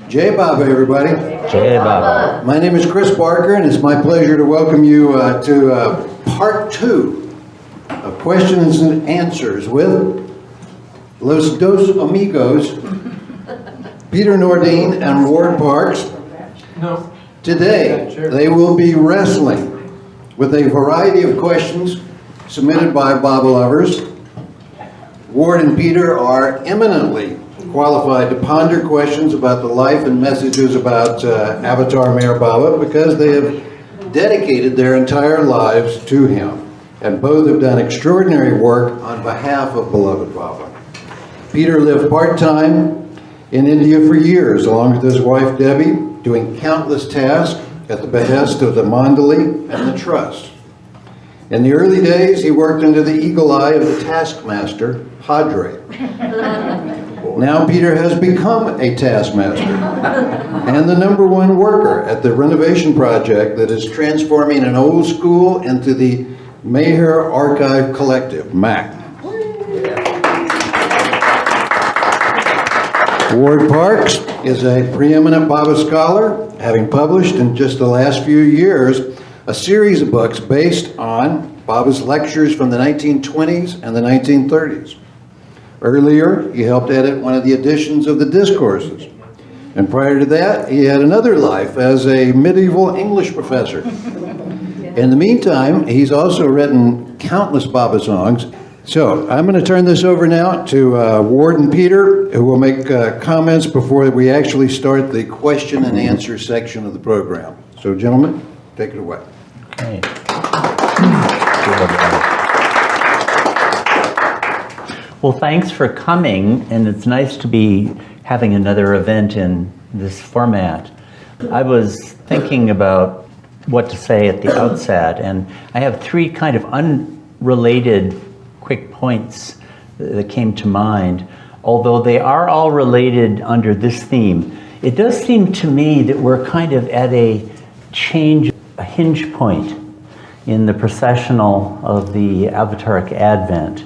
Jai Baba, everybody. Jai Baba. My name is Chris Barker, and it's my pleasure to welcome you to part 2 of questions and answers with Los Dos Amigos, Peter Nordeen and Ward Parks. Today, they will be wrestling with a variety of questions submitted by Baba lovers. Ward and Peter are eminently qualified to ponder questions about the life and messages about Avatar Mayor Baba because they have dedicated their entire lives to him, and both have done extraordinary work on behalf of beloved Baba. Peter lived part-time in India for years, along with his wife Debbie, doing countless tasks at the behest of the Mandali and the Trust. In the early days, he worked under the eagle eye of the taskmaster, Padre. Now Peter has become a taskmaster and the #1 worker at the renovation project that is transforming an old school into the Maher Archive Collective, MAC. Ward Parks is a preeminent Baba scholar, having published in just the last few years a series of books based on Baba's lectures from the 1920s and the 1930s. Earlier, he helped edit one of the editions of the Discourses. And prior to that, he had another life as a medieval English professor. In the meantime, he's also written countless Baba songs. So I'm going to turn this over now to Ward and Peter, who will make comments before we actually start the question and answer section of the program. So gentlemen, take it away. Okay. Well, thanks for coming, and it's nice to be having another event in this format. I was thinking about what to say at the outset, and I have 3 kind of unrelated quick points that came to mind, although they are all related under this theme. It does seem to me that we're kind of at a change, a hinge point in the processional of the Avataric Advent.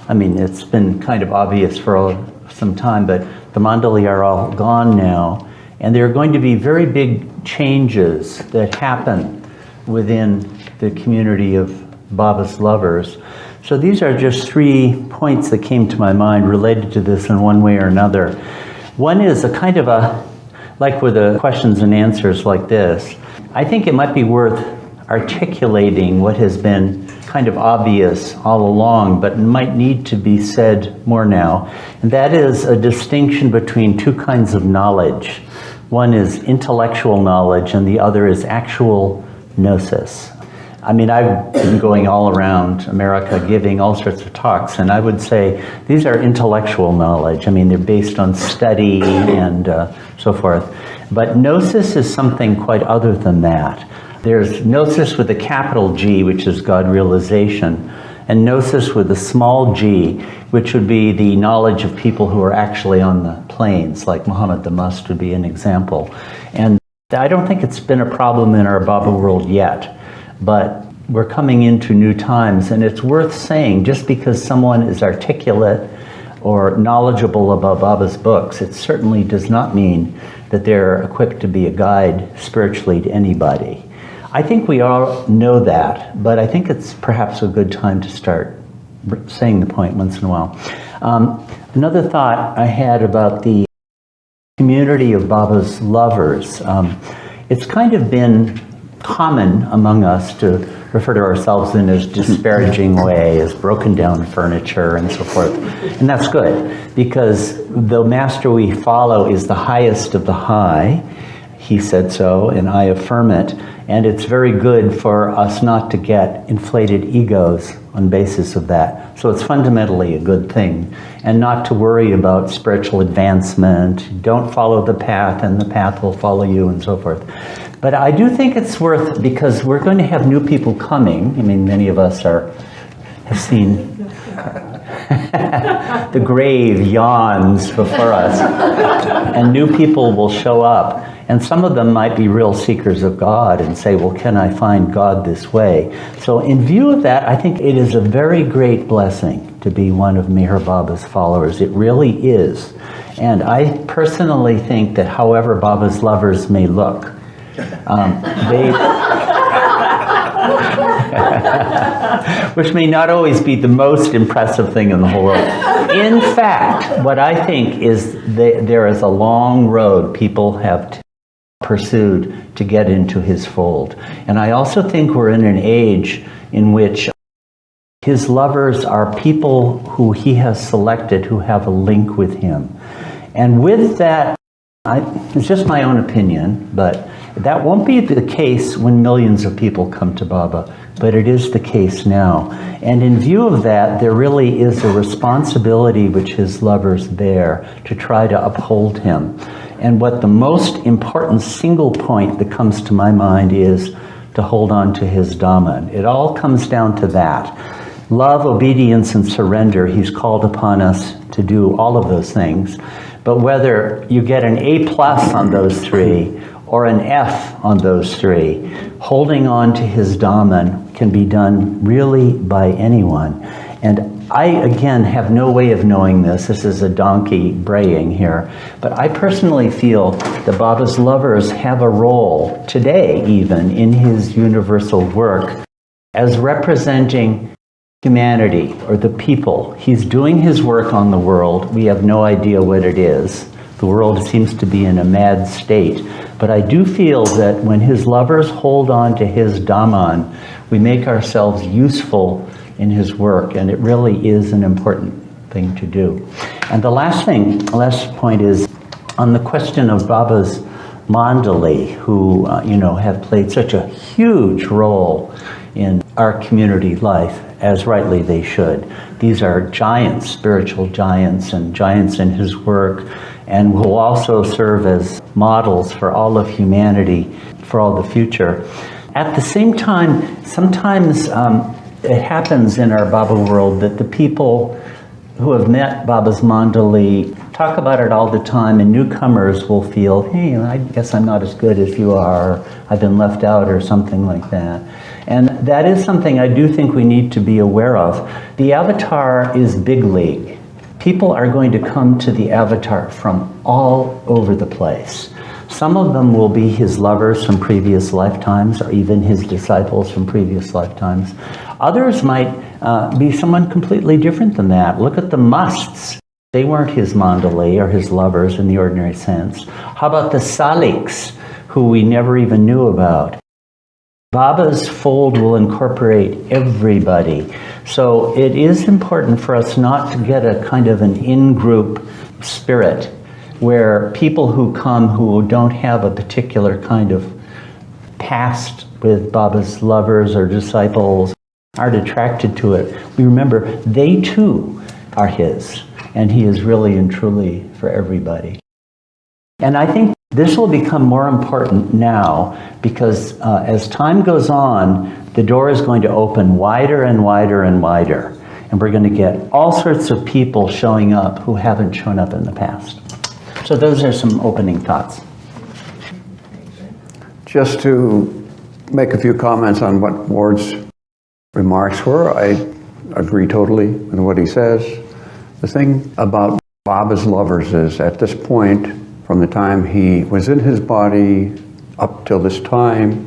I mean, it's been kind of obvious for some time, but the Mandali are all gone now, and there are going to be very big changes that happen within the community of Baba's lovers. So these are just 3 points that came to my mind related to this in one way or another. One is a kind of like with the questions and answers like this, I think it might be worth articulating what has been kind of obvious all along, but might need to be said more now. And that is a distinction between 2 kinds of knowledge. One is intellectual knowledge, and the other is actual gnosis. I mean, I've been going all around America giving all sorts of talks, and I would say these are intellectual knowledge. I mean, they're based on study and so forth. But gnosis is something quite other than that. There's gnosis with a capital G, which is God realization, and gnosis with a small g, which would be the knowledge of people who are actually on the plains, like Muhammad the Mast would be an example. And I don't think it's been a problem in our Baba world yet, but we're coming into new times, and it's worth saying, just because someone is articulate or knowledgeable about Baba's books, it certainly does not mean that they're equipped to be a guide spiritually to anybody. I think we all know that, but I think it's perhaps a good time to start saying the point once in a while. Another thought I had about the community of Baba's lovers. It's kind of been common among us to refer to ourselves in a disparaging way as broken down furniture and so forth. And that's good, because the master we follow is the highest of the high. He said so, and I affirm it. And it's very good for us not to get inflated egos on basis of that. So it's fundamentally a good thing. And not to worry about spiritual advancement. Don't follow the path, and the path will follow you, and so forth. But I do think it's worth, because we're going to have new people coming. I mean, many of us have seen the grave yawns before us, and new people will show up. And some of them might be real seekers of God and say, well, can I find God this way? So in view of that, I think it is a very great blessing to be one of Meher Baba's followers. It really is. And I personally think that however Baba's lovers may look, which may not always be the most impressive thing in the whole world. In fact, what I think is there is a long road people have pursued to get into his fold. And I also think we're in an age in which his lovers are people who he has selected who have a link with him. And with that, it's just my own opinion, but that won't be the case when millions of people come to Baba, but it is the case now. And in view of that, there really is a responsibility which his lovers bear to try to uphold him. And what the most important single point that comes to my mind is to hold on to his Dhamma. It all comes down to that. Love, obedience, and surrender. He's called upon us to do all of those things. But whether you get an A+ on those three or an F on those three, holding on to his Dhamma can be done really by anyone. And I, again, have no way of knowing this. This is a donkey braying here. But I personally feel that Baba's lovers have a role today, even in his universal work, as representing humanity or the people. He's doing his work on the world. We have no idea what it is. The world seems to be in a mad state. But I do feel that when his lovers hold on to his Dhamman, we make ourselves useful in his work, and it really is an important thing to do. And the last point is on the question of Baba's Mandali, who have played such a huge role in our community life, as rightly they should. These are giants, spiritual giants, and giants in his work, and will also serve as models for all of humanity for all the future. At the same time, sometimes it happens in our Baba world that the people who have met Baba's Mandali talk about it all the time, and newcomers will feel, hey, I guess I'm not as good as you are, or I've been left out, or something like that. And that is something I do think we need to be aware of. The avatar is big league. People are going to come to the avatar from all over the place. Some of them will be his lovers from previous lifetimes, or even his disciples from previous lifetimes. Others might be someone completely different than that. Look at the Masts. They weren't his Mandali or his lovers in the ordinary sense. How about the Saliks, who we never even knew about? Baba's fold will incorporate everybody. So it is important for us not to get a kind of an in-group spirit where people who come who don't have a particular kind of past with Baba's lovers or disciples aren't attracted to it. We remember they too are his, and he is really and truly for everybody. And I think this will become more important now because as time goes on, the door is going to open wider and wider and wider. And we're going to get all sorts of people showing up who haven't shown up in the past. So those are some opening thoughts. Just to make a few comments on what Ward's remarks were, I agree totally with what he says. The thing about Baba's lovers is at this point, from the time he was in his body up till this time,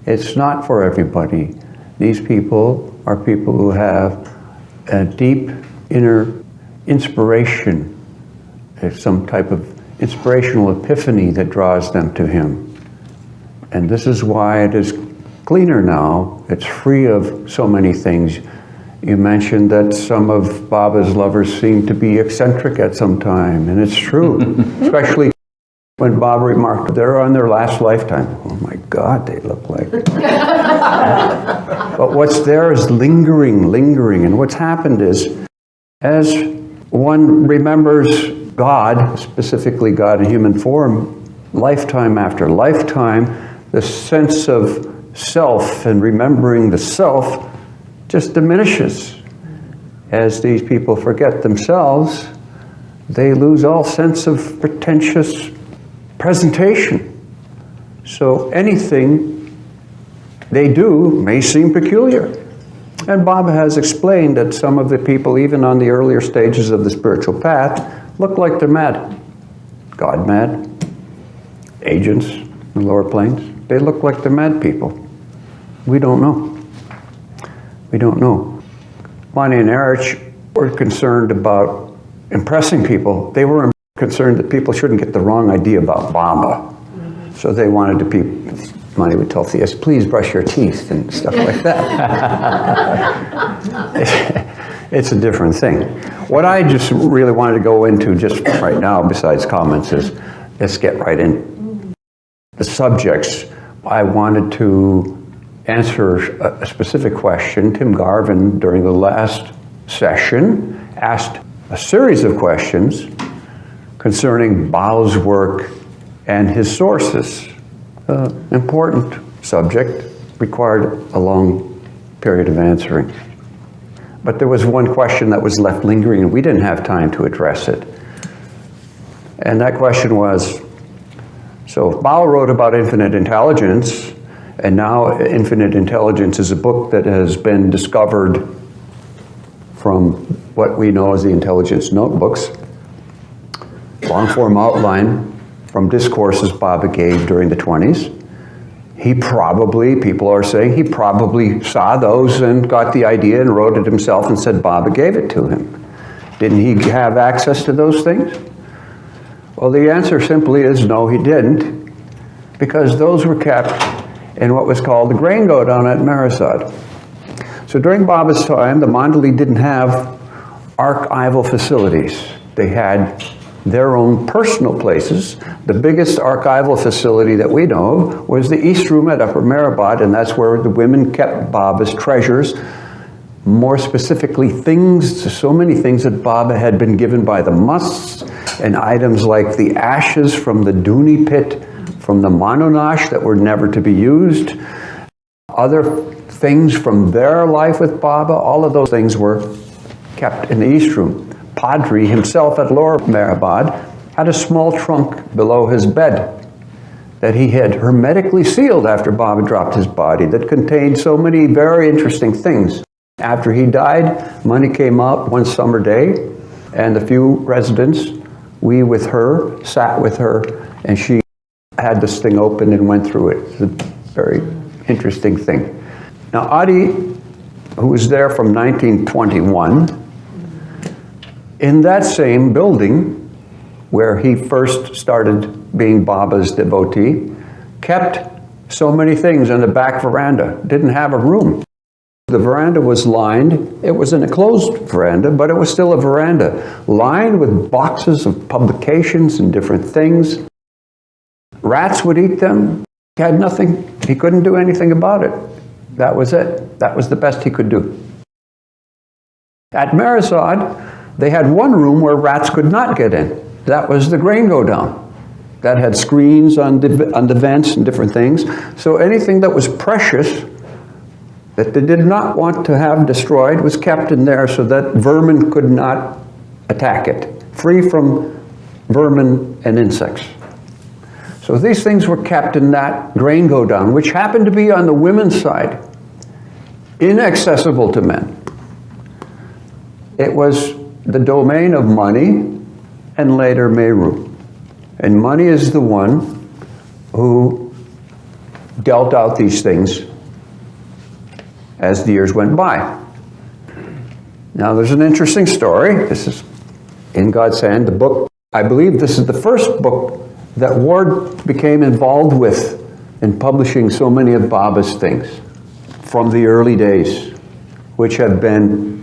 it's not for everybody. These people are people who have a deep inner inspiration. There's some type of inspirational epiphany that draws them to him. And this is why it is cleaner now. It's free of so many things. You mentioned that some of Baba's lovers seem to be eccentric at some time, and it's true. Especially when Baba remarked, they're on their last lifetime. Oh my God, they look like. But what's there is lingering. And what's happened is, as one remembers God, specifically God in human form, lifetime after lifetime, the sense of self and remembering the self just diminishes. As these people forget themselves, they lose all sense of pretentious presentation. So anything they do may seem peculiar. And Baba has explained that some of the people, even on the earlier stages of the spiritual path, look like they're mad. God mad. Agents in the lower planes, they look like they're mad people. We don't know. We don't know. Bonnie and Erich were concerned about impressing people. They were concerned that people shouldn't get the wrong idea about Baba. So they wanted to be, Bonnie would tell theists, please brush your teeth and stuff like that. It's a different thing. What I just really wanted to go into just right now, besides comments, is let's get right in the subjects. I wanted to answer a specific question. Tim Garvin, during the last session, asked a series of questions concerning Bao's work and his sources. Important subject, required a long period of answering. But there was one question that was left lingering, and we didn't have time to address it. And that question was, so Bao wrote about infinite intelligence, and now Infinite Intelligence is a book that has been discovered from what we know as the intelligence notebooks. Long form outline from discourses Baba gave during the 20s. He probably, people are saying, he probably saw those and got the idea and wrote it himself and said Baba gave it to him. Didn't he have access to those things? Well, the answer simply is no, he didn't, because those were kept in what was called the grain godown at Marisad. So during Baba's time, the Mandali didn't have archival facilities. They had their own personal places. The biggest archival facility that we know of was the East Room at Upper Mehrabad, and that's where the women kept Baba's treasures. More specifically, things, so many things that Baba had been given by the Masts, and items like the ashes from the Duni pit, from the Manonash that were never to be used, other things from their life with Baba, all of those things were kept in the East Room. Padri himself at Lower Mehrabad had a small trunk below his bed that he had hermetically sealed after Baba dropped his body that contained so many very interesting things. After he died, money came out one summer day, and the few residents, we with her, sat with her, and she had this thing open and went through it. It's a very interesting thing. Now, Adi, who was there from 1921, in that same building where he first started being Baba's devotee, kept so many things in the back veranda. Didn't have a room. The veranda was lined. It was an enclosed veranda, but it was still a veranda, lined with boxes of publications and different things. Rats would eat them. He had nothing. He couldn't do anything about it. That was it. That was the best he could do. At Marisad, they had one room where rats could not get in. That was the grain godown. That had screens on the vents and different things. So anything that was precious that they did not want to have destroyed was kept in there so that vermin could not attack it. Free from vermin and insects. So these things were kept in that grain godown, which happened to be on the women's side, inaccessible to men. It was the domain of Mani and later Meru. And Mani is the one who dealt out these things as the years went by. Now there's an interesting story. This is In God's Hand, the book. I believe this is the first book that Ward became involved with in publishing so many of Baba's things from the early days, which have been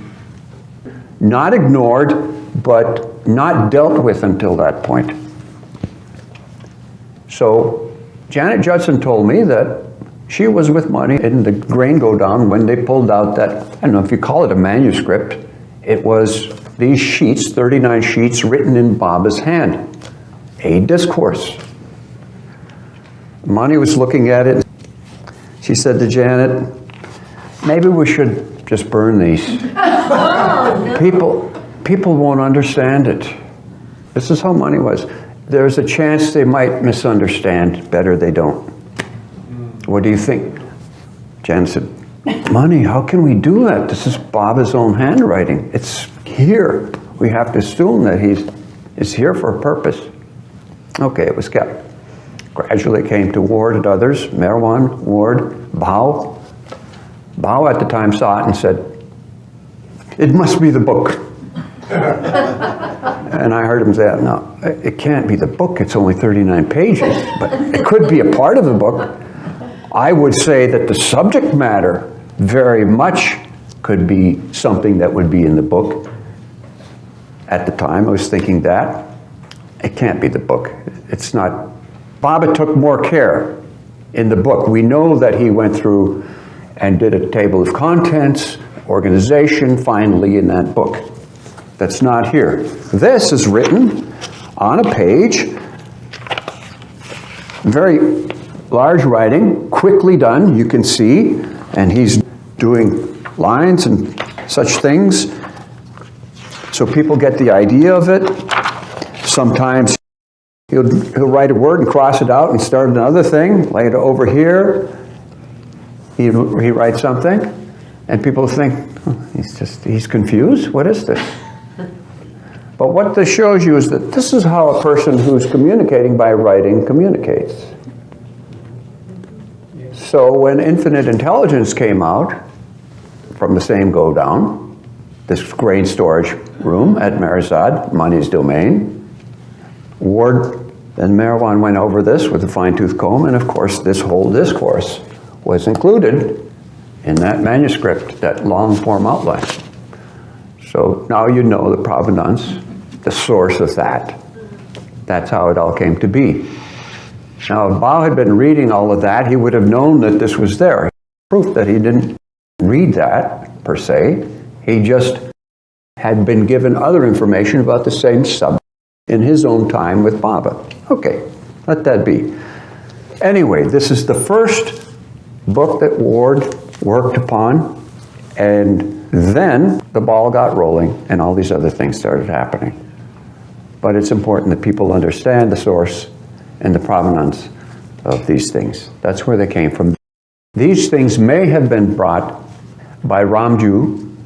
not ignored, but not dealt with until that point. So Janet Judson told me that she was with Mani in the grain godown when they pulled out that, I don't know if you call it a manuscript, it was these sheets, 39 sheets written in Baba's hand, a discourse. Mani was looking at it. She said to Janet, maybe we should just burn these. People won't understand it. This is how Mani was. There's a chance they might misunderstand. Better they don't. What do you think? Jan said, Mani, how can we do that? This is Baba's own handwriting. It's here. We have to assume that he's here for a purpose. Okay, it was kept. Gradually it came to Ward and others, Merwan, Ward, Bao. Bao at the time saw it and said, "It must be the book." And I heard him say, "No, it can't be the book. It's only 39 pages, but it could be a part of the book." I would say that the subject matter very much could be something that would be in the book. At the time, I was thinking that. It can't be the book. It's not. Baba took more care in the book. We know that he went through and did a table of contents, organization, finally in that book. That's not here. This is written on a page, very large writing, quickly done, you can see, and he's doing lines and such things, so people get the idea of it. Sometimes he'll write a word and cross it out and start another thing. Later over here, he writes something, and people think, oh, he's confused. What is this? But what this shows you is that this is how a person who's communicating by writing communicates. So when Infinite Intelligence came out from the same go down, this grain storage room at Merzad, Mani's domain, Ward and Merwan went over this with a fine-tooth comb, and of course this whole discourse was included in that manuscript, that long-form outline. So now you know the provenance, the source of that. That's how it all came to be. Now, if Bao had been reading all of that, he would have known that this was there. Proof that he didn't read that, per se. He just had been given other information about the same subject in his own time with Baba. Okay, let that be. Anyway, this is the first book that Ward worked upon, and then the ball got rolling and all these other things started happening. But it's important that people understand the source and the provenance of these things. That's where they came from. These things may have been brought by Ramju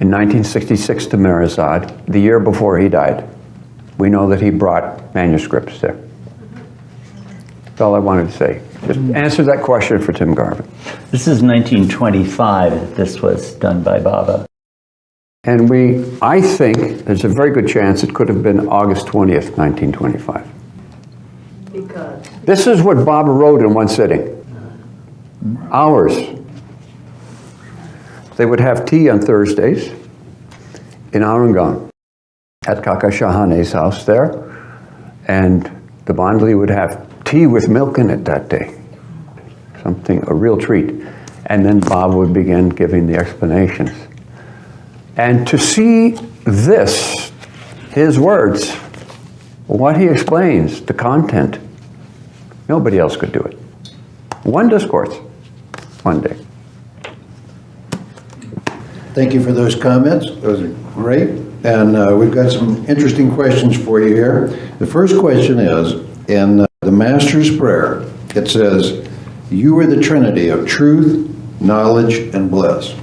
in 1966 to Merzad, the year before he died. We know that he brought manuscripts there. That's all I wanted to say. Just answer that question for Tim Garvin. This is 1925 that this was done by Baba. And I think there's a very good chance it could have been August 20th, 1925. Because This is what Baba wrote in one sitting. Hours. They would have tea on Thursdays in Arangan at Kaka Shahane's house there, and the Mandali would have tea with milk in it that day. Something, a real treat. And then Baba would begin giving the explanations. And to see this, his words, what he explains, the content, nobody else could do it. One discourse, one day. Thank you for those comments. Those are great. And we've got some interesting questions for you here. The first question is, in the Master's Prayer, it says, "You are the Trinity of truth, knowledge, and bliss.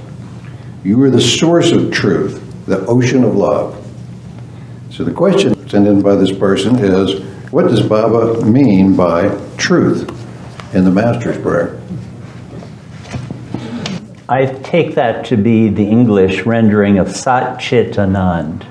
You are the source of truth, the ocean of love." So the question sent in by this person is, what does Baba mean by truth in the Master's Prayer? I take that to be the English rendering of Sat Chit Anand.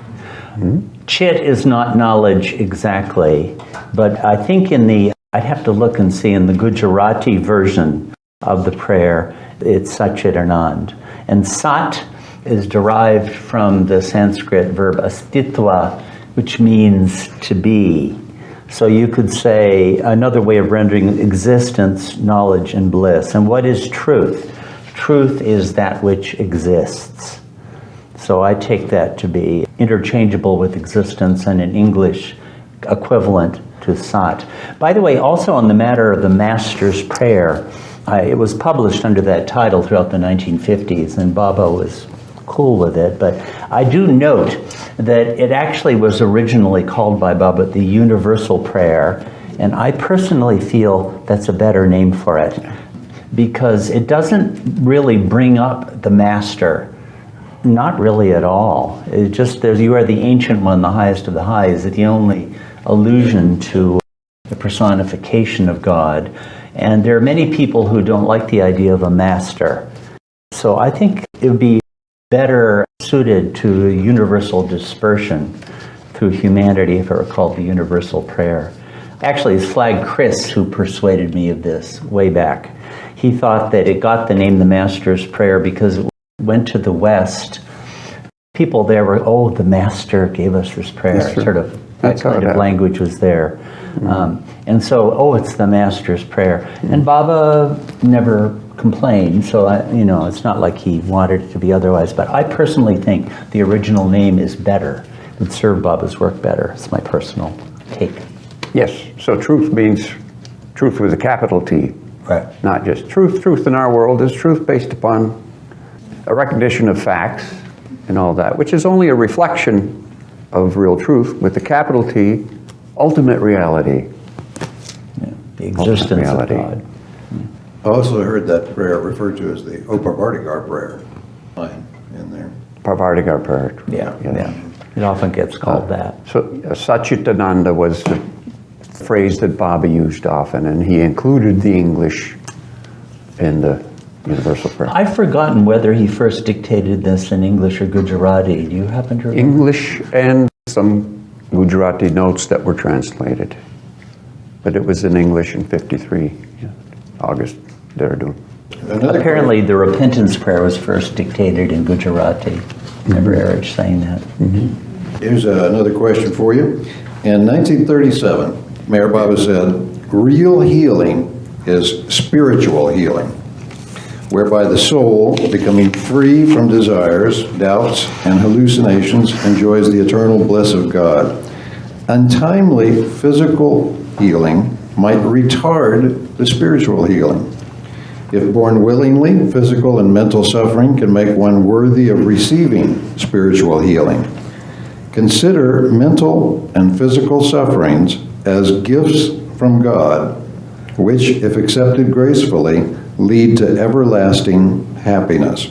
Chit is not knowledge exactly, but I think I'd have to look and see in the Gujarati version of the prayer, it's Sat Chit Anand. And Sat is derived from the Sanskrit verb astitva, which means to be. So you could say another way of rendering existence, knowledge, and bliss. And what is truth? Truth is that which exists. So I take that to be interchangeable with existence and an English equivalent to Sat. By the way, also on the matter of the Master's Prayer, it was published under that title throughout the 1950s, and Baba was cool with it, but I do note that it actually was originally called by Baba the Universal Prayer, and I personally feel that's a better name for it. because it doesn't really bring up the master. Not really at all. It just, there's, you are the ancient one, the highest of the high, is the only allusion to the personification of God. And there are many people who don't like the idea of a master. So I think it would be better suited to universal dispersion through humanity if it were called the universal prayer. Actually, it's Flag Chris who persuaded me of this way back. He thought that it got the name the Master's Prayer because it went to the West. People there were, oh, the Master gave us this prayer. Yes, sort of, that kind of language was there. And so, oh, it's the Master's Prayer. And Baba never complained, so it's not like he wanted it to be otherwise. But I personally think the original name is better. It would serve Baba's work better. It's my personal take. Yes, so truth means truth with a capital T. Right. Not just truth. Truth in our world is truth based upon a recognition of facts and all that, which is only a reflection of real truth with the capital T, ultimate reality. Yeah, the existence of God. I also heard that prayer referred to as the Oparvartikar prayer line in there. Parvartikar prayer. Yeah. It often gets called that. So Satchitananda was the phrase that Baba used often, and he included the English in the universal prayer. I've forgotten whether he first dictated this in English or Gujarati. Do you happen to remember? English and some Gujarati notes that were translated. But it was in English in 53, August, Dehradun. Apparently the repentance prayer was first dictated in Gujarati. I remember Erich saying that. Here's another question for you. In 1937, Mayor Baba said, real healing is spiritual healing, whereby the soul, becoming free from desires, doubts, and hallucinations, enjoys the eternal bliss of God. Untimely physical healing might retard the spiritual healing. If born willingly, physical and mental suffering can make one worthy of receiving spiritual healing. Consider mental and physical sufferings as gifts from God, which, if accepted gracefully, lead to everlasting happiness.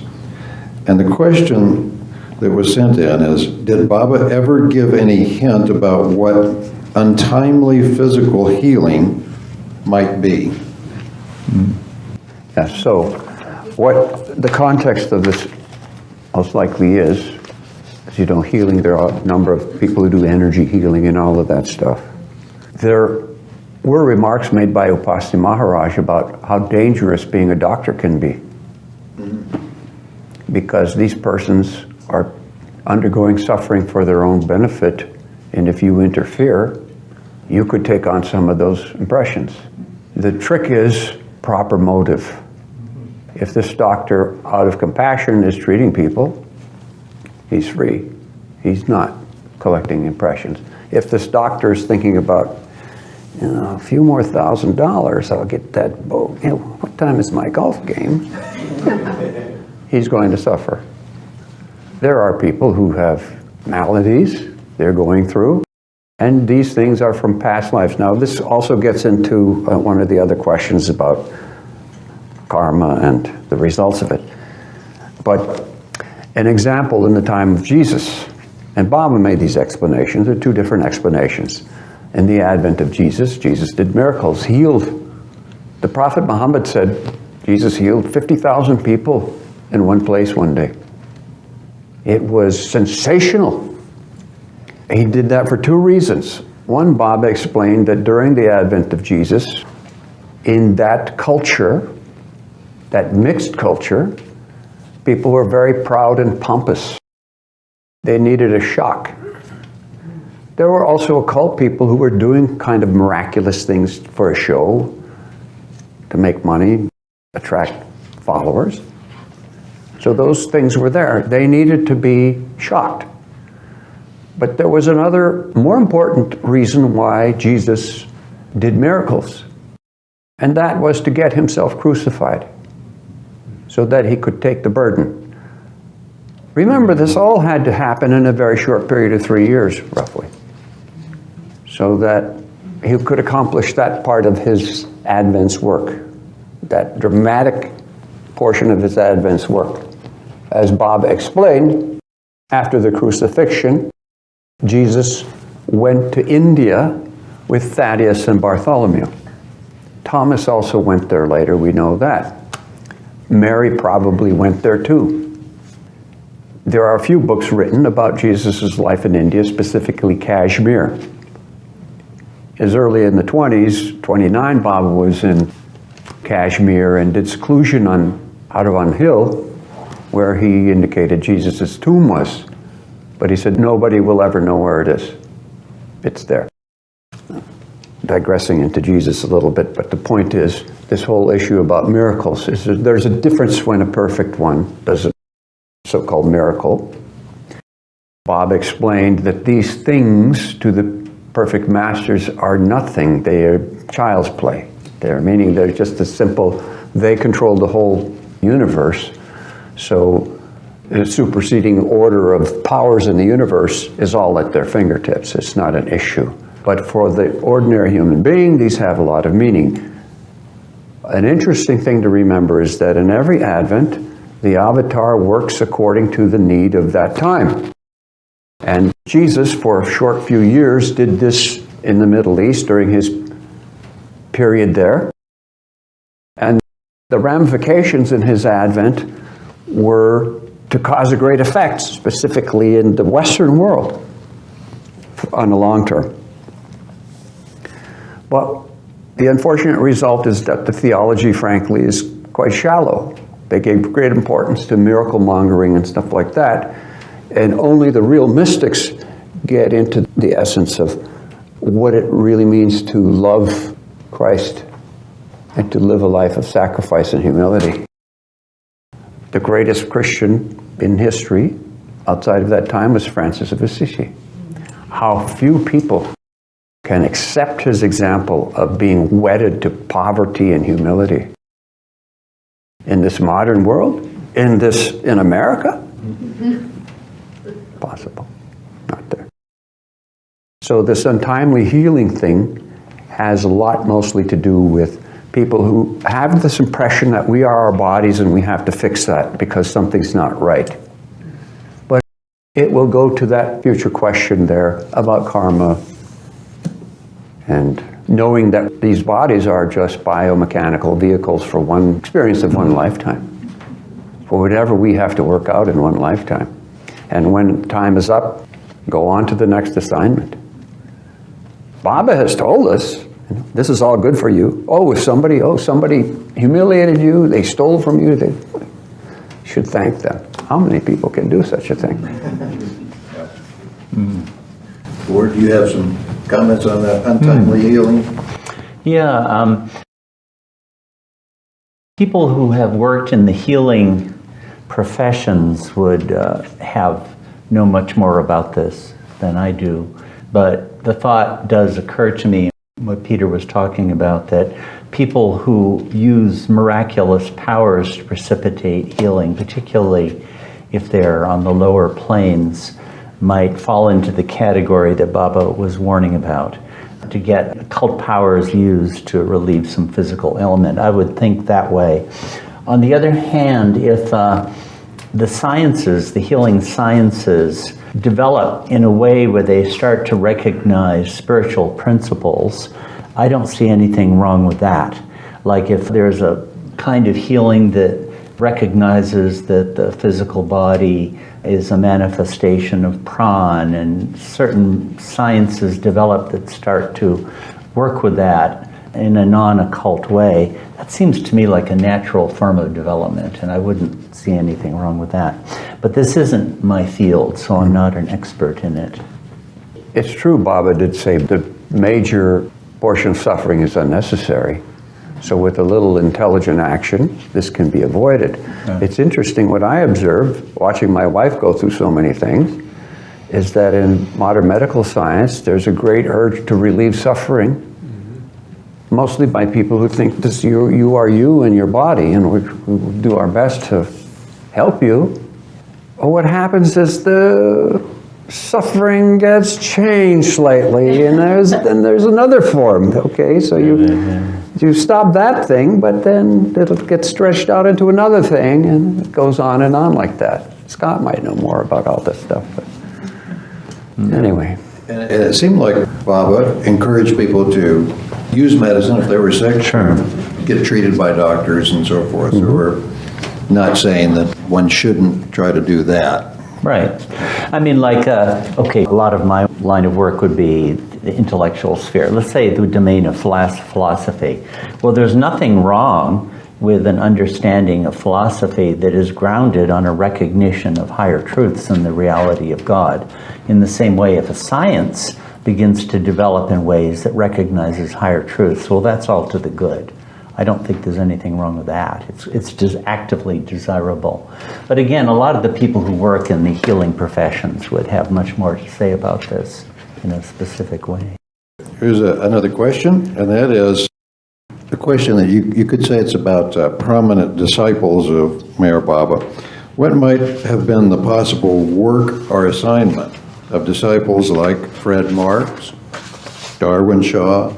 And the question that was sent in is, did Baba ever give any hint about what untimely physical healing might be? Yes, so what the context of this most likely is, as you know, healing, there are a number of people who do energy healing and all of that stuff. There were remarks made by Upasni Maharaj about how dangerous being a doctor can be. Because these persons are undergoing suffering for their own benefit, and if you interfere, you could take on some of those impressions. The trick is proper motive. If this doctor, out of compassion, is treating people, he's free. He's not collecting impressions. If this doctor is thinking about, a few more $1,000, I'll get that boat. What time is my golf game? He's going to suffer. There are people who have maladies they're going through, and these things are from past lives. Now, this also gets into one of the other questions about karma and the results of it. But an example in the time of Jesus, and Baba made these explanations, there are two different explanations. In the advent of Jesus, Jesus did miracles, healed. The Prophet Muhammad said Jesus healed 50,000 people in one place one day. It was sensational. He did that for two reasons. One, Baba explained that during the advent of Jesus, in that culture, that mixed culture, people were very proud and pompous. They needed a shock. There were also occult people who were doing kind of miraculous things for a show, to make money, attract followers. So those things were there. They needed to be shocked. But there was another, more important reason why Jesus did miracles. And that was to get himself crucified, so that he could take the burden. Remember, this all had to happen in a very short period of 3 years, roughly, so that he could accomplish that part of his Advent's work, that dramatic portion of his Advent's work. As Bob explained, after the crucifixion, Jesus went to India with Thaddeus and Bartholomew. Thomas also went there later, we know that. Mary probably went there too. There are a few books written about Jesus' life in India, specifically Kashmir. As early in the 20s, 29, Baba was in Kashmir and did seclusion out on Hill, where he indicated Jesus' tomb was. But he said, nobody will ever know where it is. It's there. Digressing into Jesus a little bit, but the point is, this whole issue about miracles, is that there's a difference when a perfect one does a so-called miracle. Bob explained that these things to the perfect masters are nothing. They are child's play. Meaning they're just a simple, they control the whole universe. So the superseding order of powers in the universe is all at their fingertips. It's not an issue. But for the ordinary human being, these have a lot of meaning. An interesting thing to remember is that in every Advent, the avatar works according to the need of that time. And Jesus, for a short few years, did this in the Middle East during his period there. And the ramifications in his Advent were to cause a great effect, specifically in the Western world, on the long term. But the unfortunate result is that the theology, frankly, is quite shallow. They gave great importance to miracle mongering and stuff like that, and only the real mystics get into the essence of what it really means to love Christ and to live a life of sacrifice and humility. The greatest Christian in history outside of that time was Francis of Assisi. How few people can accept his example of being wedded to poverty and humility. In this modern world, in America, possible, not there. So this untimely healing thing has a lot mostly to do with people who have this impression that we are our bodies and we have to fix that because something's not right. But it will go to that future question there about karma and knowing that these bodies are just biomechanical vehicles for one experience of one lifetime, for whatever we have to work out in one lifetime. And when time is up, go on to the next assignment. Baba has told us, this is all good for you. If somebody humiliated you, they stole from you, they should thank them. How many people can do such a thing? Ward, do you have some comments on that untimely healing? Yeah, people who have worked in the healing professions would know much more about this than I do. But the thought does occur to me, what Peter was talking about, that people who use miraculous powers to precipitate healing, particularly if they're on the lower planes, might fall into the category that Baba was warning about, to get occult powers used to relieve some physical ailment. I would think that way. On the other hand, if the sciences, the healing sciences, develop in a way where they start to recognize spiritual principles, I don't see anything wrong with that. Like if there's a kind of healing that recognizes that the physical body is a manifestation of pran, and certain sciences develop that start to work with that in a non-occult way, that seems to me like a natural form of development, and I wouldn't see anything wrong with that. But this isn't my field, so I'm not an expert in it. It's true, Baba did say the major portion of suffering is unnecessary. So with a little intelligent action, this can be avoided. Yeah. It's interesting, what I observe, watching my wife go through so many things, is that in modern medical science, there's a great urge to relieve suffering, mostly by people who think this you are you and your body, and we will do our best to help you. But what happens is the suffering gets changed slightly, and then there's another form. Okay, so you stop that thing, but then it'll get stretched out into another thing, and it goes on and on like that. Scott might know more about all this stuff, but anyway. And it seemed like Baba encouraged people to use medicine if they were sick. Sure. Get treated by doctors and so forth. So we're not saying that one shouldn't try to do that. Right. I mean, like, okay, a lot of my line of work would be the intellectual sphere. Let's say the domain of philosophy. Well, there's nothing wrong with an understanding of philosophy that is grounded on a recognition of higher truths and the reality of God. In the same way, if a science begins to develop in ways that recognizes higher truths, well, that's all to the good. I don't think there's anything wrong with that. It's just actively desirable. But again, a lot of the people who work in the healing professions would have much more to say about this in a specific way. Here's another question, and that is a question that you could say it's about prominent disciples of Mayor Baba. What might have been the possible work or assignment of disciples like Fred Marks, Darwin Shaw,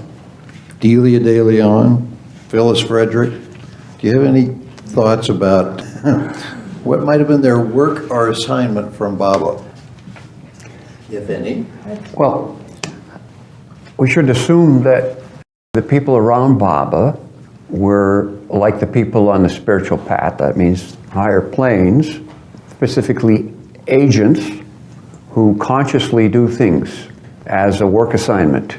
Delia de Leon, Phyllis Frederick? Do you have any thoughts about what might have been their work or assignment from Baba, if any? Well, we should assume that the people around Baba were like the people on the spiritual path. That means higher planes, specifically agents who consciously do things as a work assignment.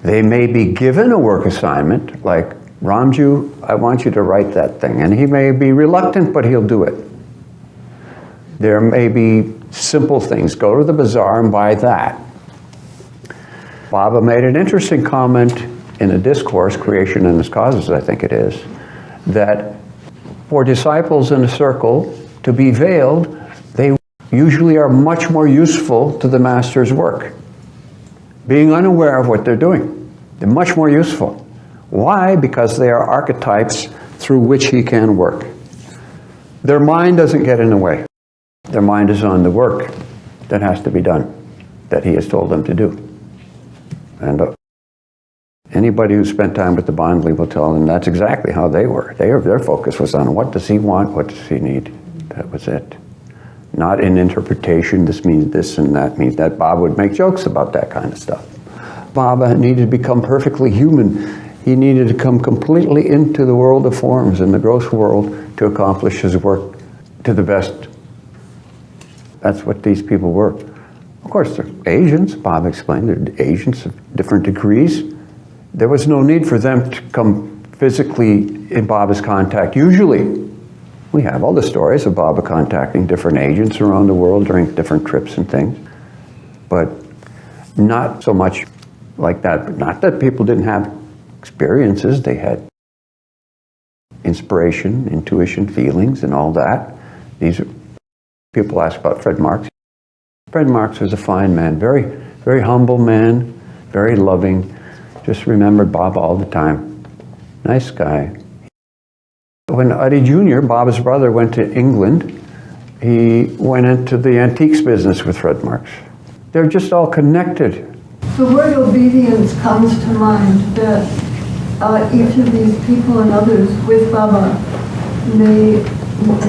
They may be given a work assignment, like, Ramju, I want you to write that thing. And he may be reluctant, but he'll do it. There may be simple things. Go to the bazaar and buy that. Baba made an interesting comment in a discourse, Creation and Its Causes, I think it is, that for disciples in a circle to be veiled, they usually are much more useful to the master's work. Being unaware of what they're doing. They're much more useful. Why? Because they are archetypes through which he can work. Their mind doesn't get in the way. Their mind is on the work that has to be done, that he has told them to do. And anybody who spent time with the Mandali will tell them that's exactly how they were. Their focus was on what does he want, what does he need. That was it. Not in interpretation, this means this and that means that. Baba would make jokes about that kind of stuff. Baba needed to become perfectly human. He needed to come completely into the world of forms, in the gross world, to accomplish his work to the best. That's what these people were. Of course, they're agents. Baba explained they're agents of different degrees. There was no need for them to come physically in Baba's contact. Usually, we have all the stories of Baba contacting different agents around the world during different trips and things, but not so much like that. But not that people didn't have experiences. They had inspiration, intuition, feelings, and all that. These are, people ask about Fred Marks. Fred Marks was a fine man, very, very humble man, very loving, just remembered Baba all the time. Nice guy. When Adi Jr., Baba's brother, went to England, he went into the antiques business with Fred Marks. They're just all connected. The word obedience comes to mind, that each of these people and others with Baba, they were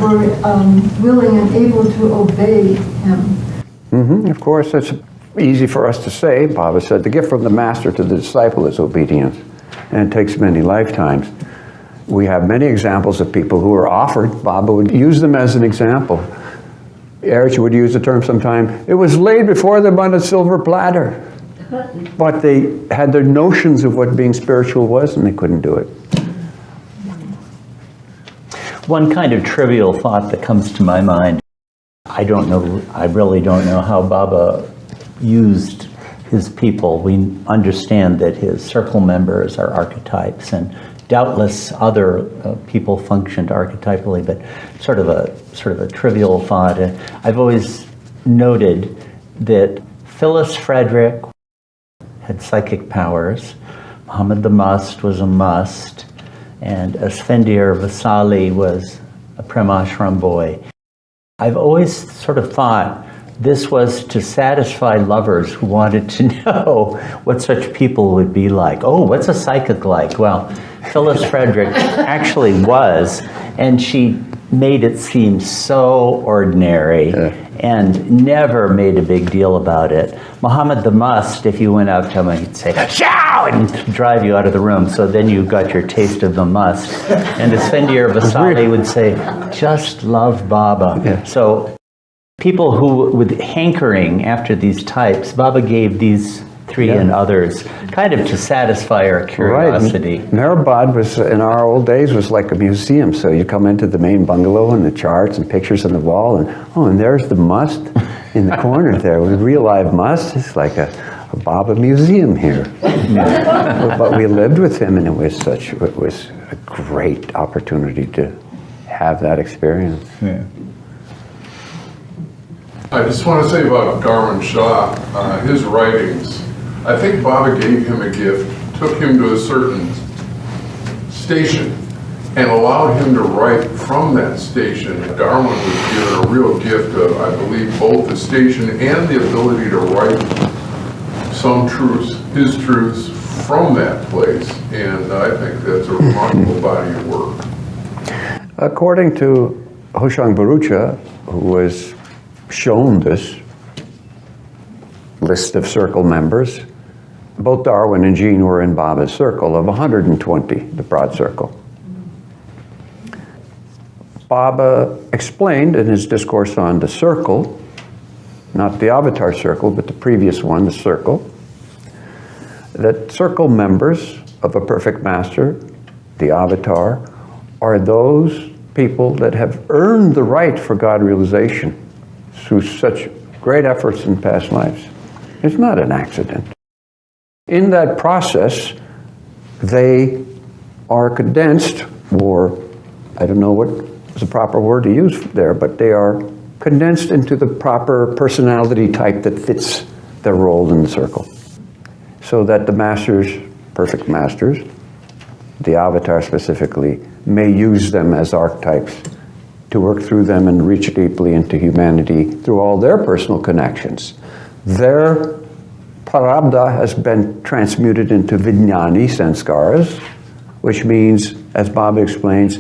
willing and able to obey him. Of course, it's easy for us to say. Baba said, the gift from the master to the disciple is obedience, and it takes many lifetimes. We have many examples of people who are offered. Baba would use them as an example. Erich would use the term sometime, it was laid before them on a silver platter. But they had their notions of what being spiritual was, and they couldn't do it. One kind of trivial thought that comes to my mind, I really don't know how Baba used his people. We understand that his circle members are archetypes, and doubtless other people functioned archetypally, but sort of a trivial thought. I've always noted that Phyllis Frederick had psychic powers, Muhammad the Mast was a must, and Asfendir Vasali was a Premashram boy. I've always sort of thought this was to satisfy lovers who wanted to know what such people would be like. Oh, what's a psychic like? Well, Phyllis Frederick actually was, and she made it seem so ordinary and never made a big deal about it. Muhammad the Mast, if you went out to him, he'd say, "Show!" and drive you out of the room. So then you got your taste of the must. And Esfandiar Vasali would say, "Just love Baba." Yeah. So people who, with hankering after these types, Baba gave these three and others kind of to satisfy our curiosity. Right. Mehrabad was, in our old days, was like a museum. So you come into the main bungalow and the charts and pictures on the wall, and and there's the must in the corner there. With real live must, it's like a Baba museum here. But we lived with him, and it was a great opportunity to have that experience. Yeah. I just want to say about Garman Shah, his writings, I think Baba gave him a gift, took him to a certain station, and allowed him to write from that station. Darwin was given a real gift of, I believe, both the station and the ability to write some truths, his truths, from that place. And I think that's a remarkable body of work. According to Hoshang Barucha, who was shown this list of circle members, both Darwin and Jean were in Baba's circle of 120, the broad circle. Baba explained in his discourse on the circle, not the avatar circle, but the previous one, the circle, that circle members of a perfect master, the avatar, are those people that have earned the right for God realization through such great efforts in past lives. It's not an accident. In that process, they are condensed, or I don't know what is the proper word to use there, but they are condensed into the proper personality type that fits their role in the circle. So that the masters, perfect masters, the avatar specifically, may use them as archetypes to work through them and reach deeply into humanity through all their personal connections. Their prarabdha has been transmuted into vijnani sanskaras, which means, as Baba explains,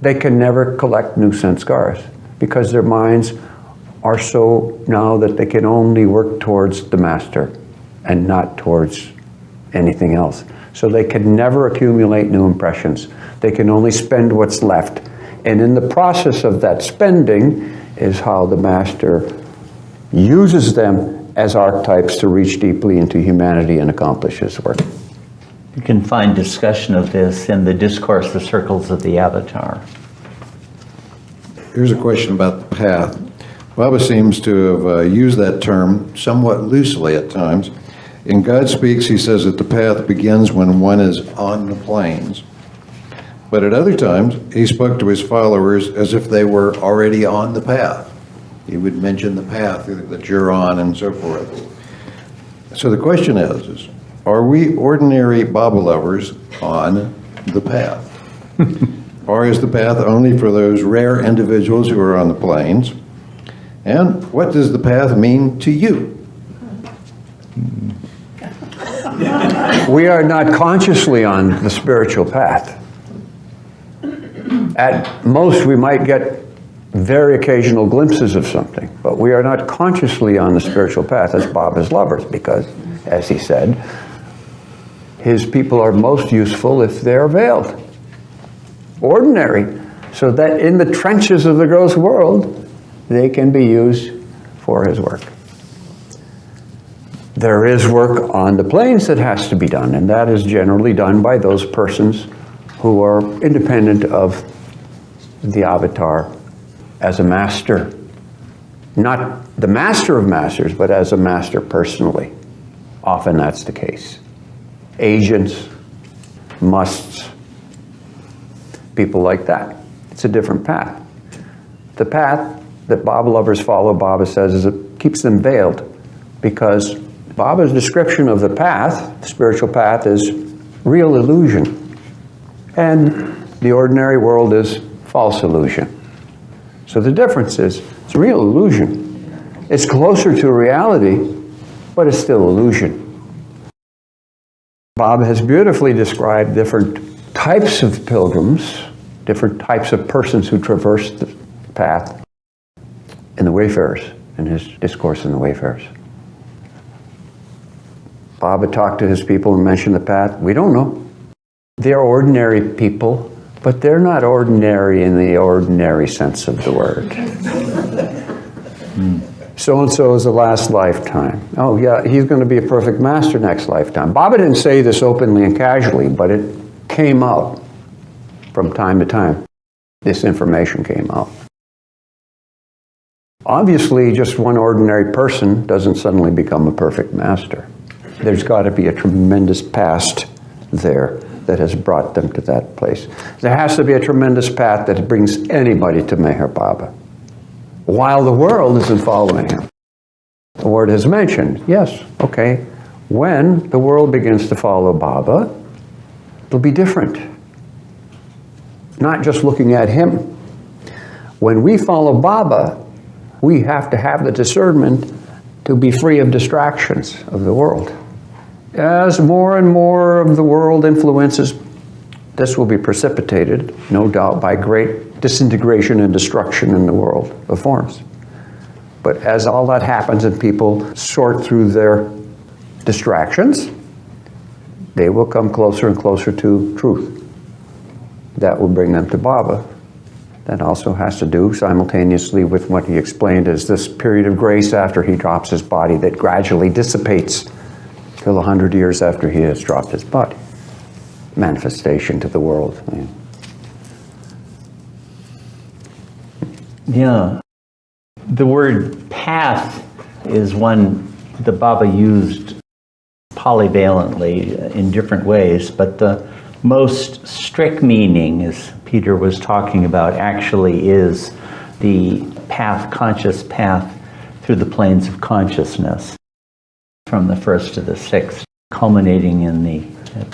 they can never collect new sanskaras because their minds are so now that they can only work towards the master and not towards anything else. So they can never accumulate new impressions. They can only spend what's left. And in the process of that spending is how the master uses them as archetypes to reach deeply into humanity and accomplish his work. You can find discussion of this in the discourse, The Circles of the Avatar. Here's a question about the path. Baba seems to have used that term somewhat loosely at times. In God Speaks, he says that the path begins when one is on the plains. But at other times, he spoke to his followers as if they were already on the path. He would mention the path that you're on and so forth. So the question is are we ordinary Baba lovers on the path? Or is the path only for those rare individuals who are on the plains? And what does the path mean to you? We are not consciously on the spiritual path. At most, we might get very occasional glimpses of something, but we are not consciously on the spiritual path as Baba's lovers because, as he said, his people are most useful if they're veiled, ordinary, so that in the trenches of the gross world, they can be used for his work. There is work on the plains that has to be done, and that is generally done by those persons who are independent of the avatar as a master. Not the master of masters, but as a master personally. Often that's the case. Agents, musts, people like that. It's a different path. The path that Baba lovers follow, Baba says, is it keeps them veiled because Baba's description of the path, the spiritual path, is real illusion. And the ordinary world is false illusion. So the difference is, it's real illusion. It's closer to reality, but it's still illusion. Bob has beautifully described different types of pilgrims, different types of persons who traverse the path in the Wayfarers, in his discourse in the Wayfarers. Bob had talked to his people and mentioned the path. We don't know. They're ordinary people, but they're not ordinary in the ordinary sense of the word. So-and-so is the last lifetime. Oh yeah, he's going to be a perfect master next lifetime. Baba didn't say this openly and casually, but it came out from time to time. This information came out. Obviously, just one ordinary person doesn't suddenly become a perfect master. There's got to be a tremendous past there that has brought them to that place. There has to be a tremendous path that brings anybody to Meher Baba, while the world isn't following him. The word has mentioned, yes, okay, when the world begins to follow Baba, it'll be different. Not just looking at him. When we follow Baba, we have to have the discernment to be free of distractions of the world. As more and more of the world influences, this will be precipitated, no doubt, by great disintegration and destruction in the world of forms. But as all that happens and people sort through their distractions, they will come closer and closer to truth. That will bring them to Baba. That also has to do simultaneously with what he explained as this period of grace after he drops his body that gradually dissipates till 100 years after he has dropped his body. Manifestation to the world. Yeah. The word path is one the Baba used polyvalently in different ways, but the most strict meaning, as Peter was talking about, actually is the path, conscious path through the planes of consciousness, from the first to the sixth, culminating in the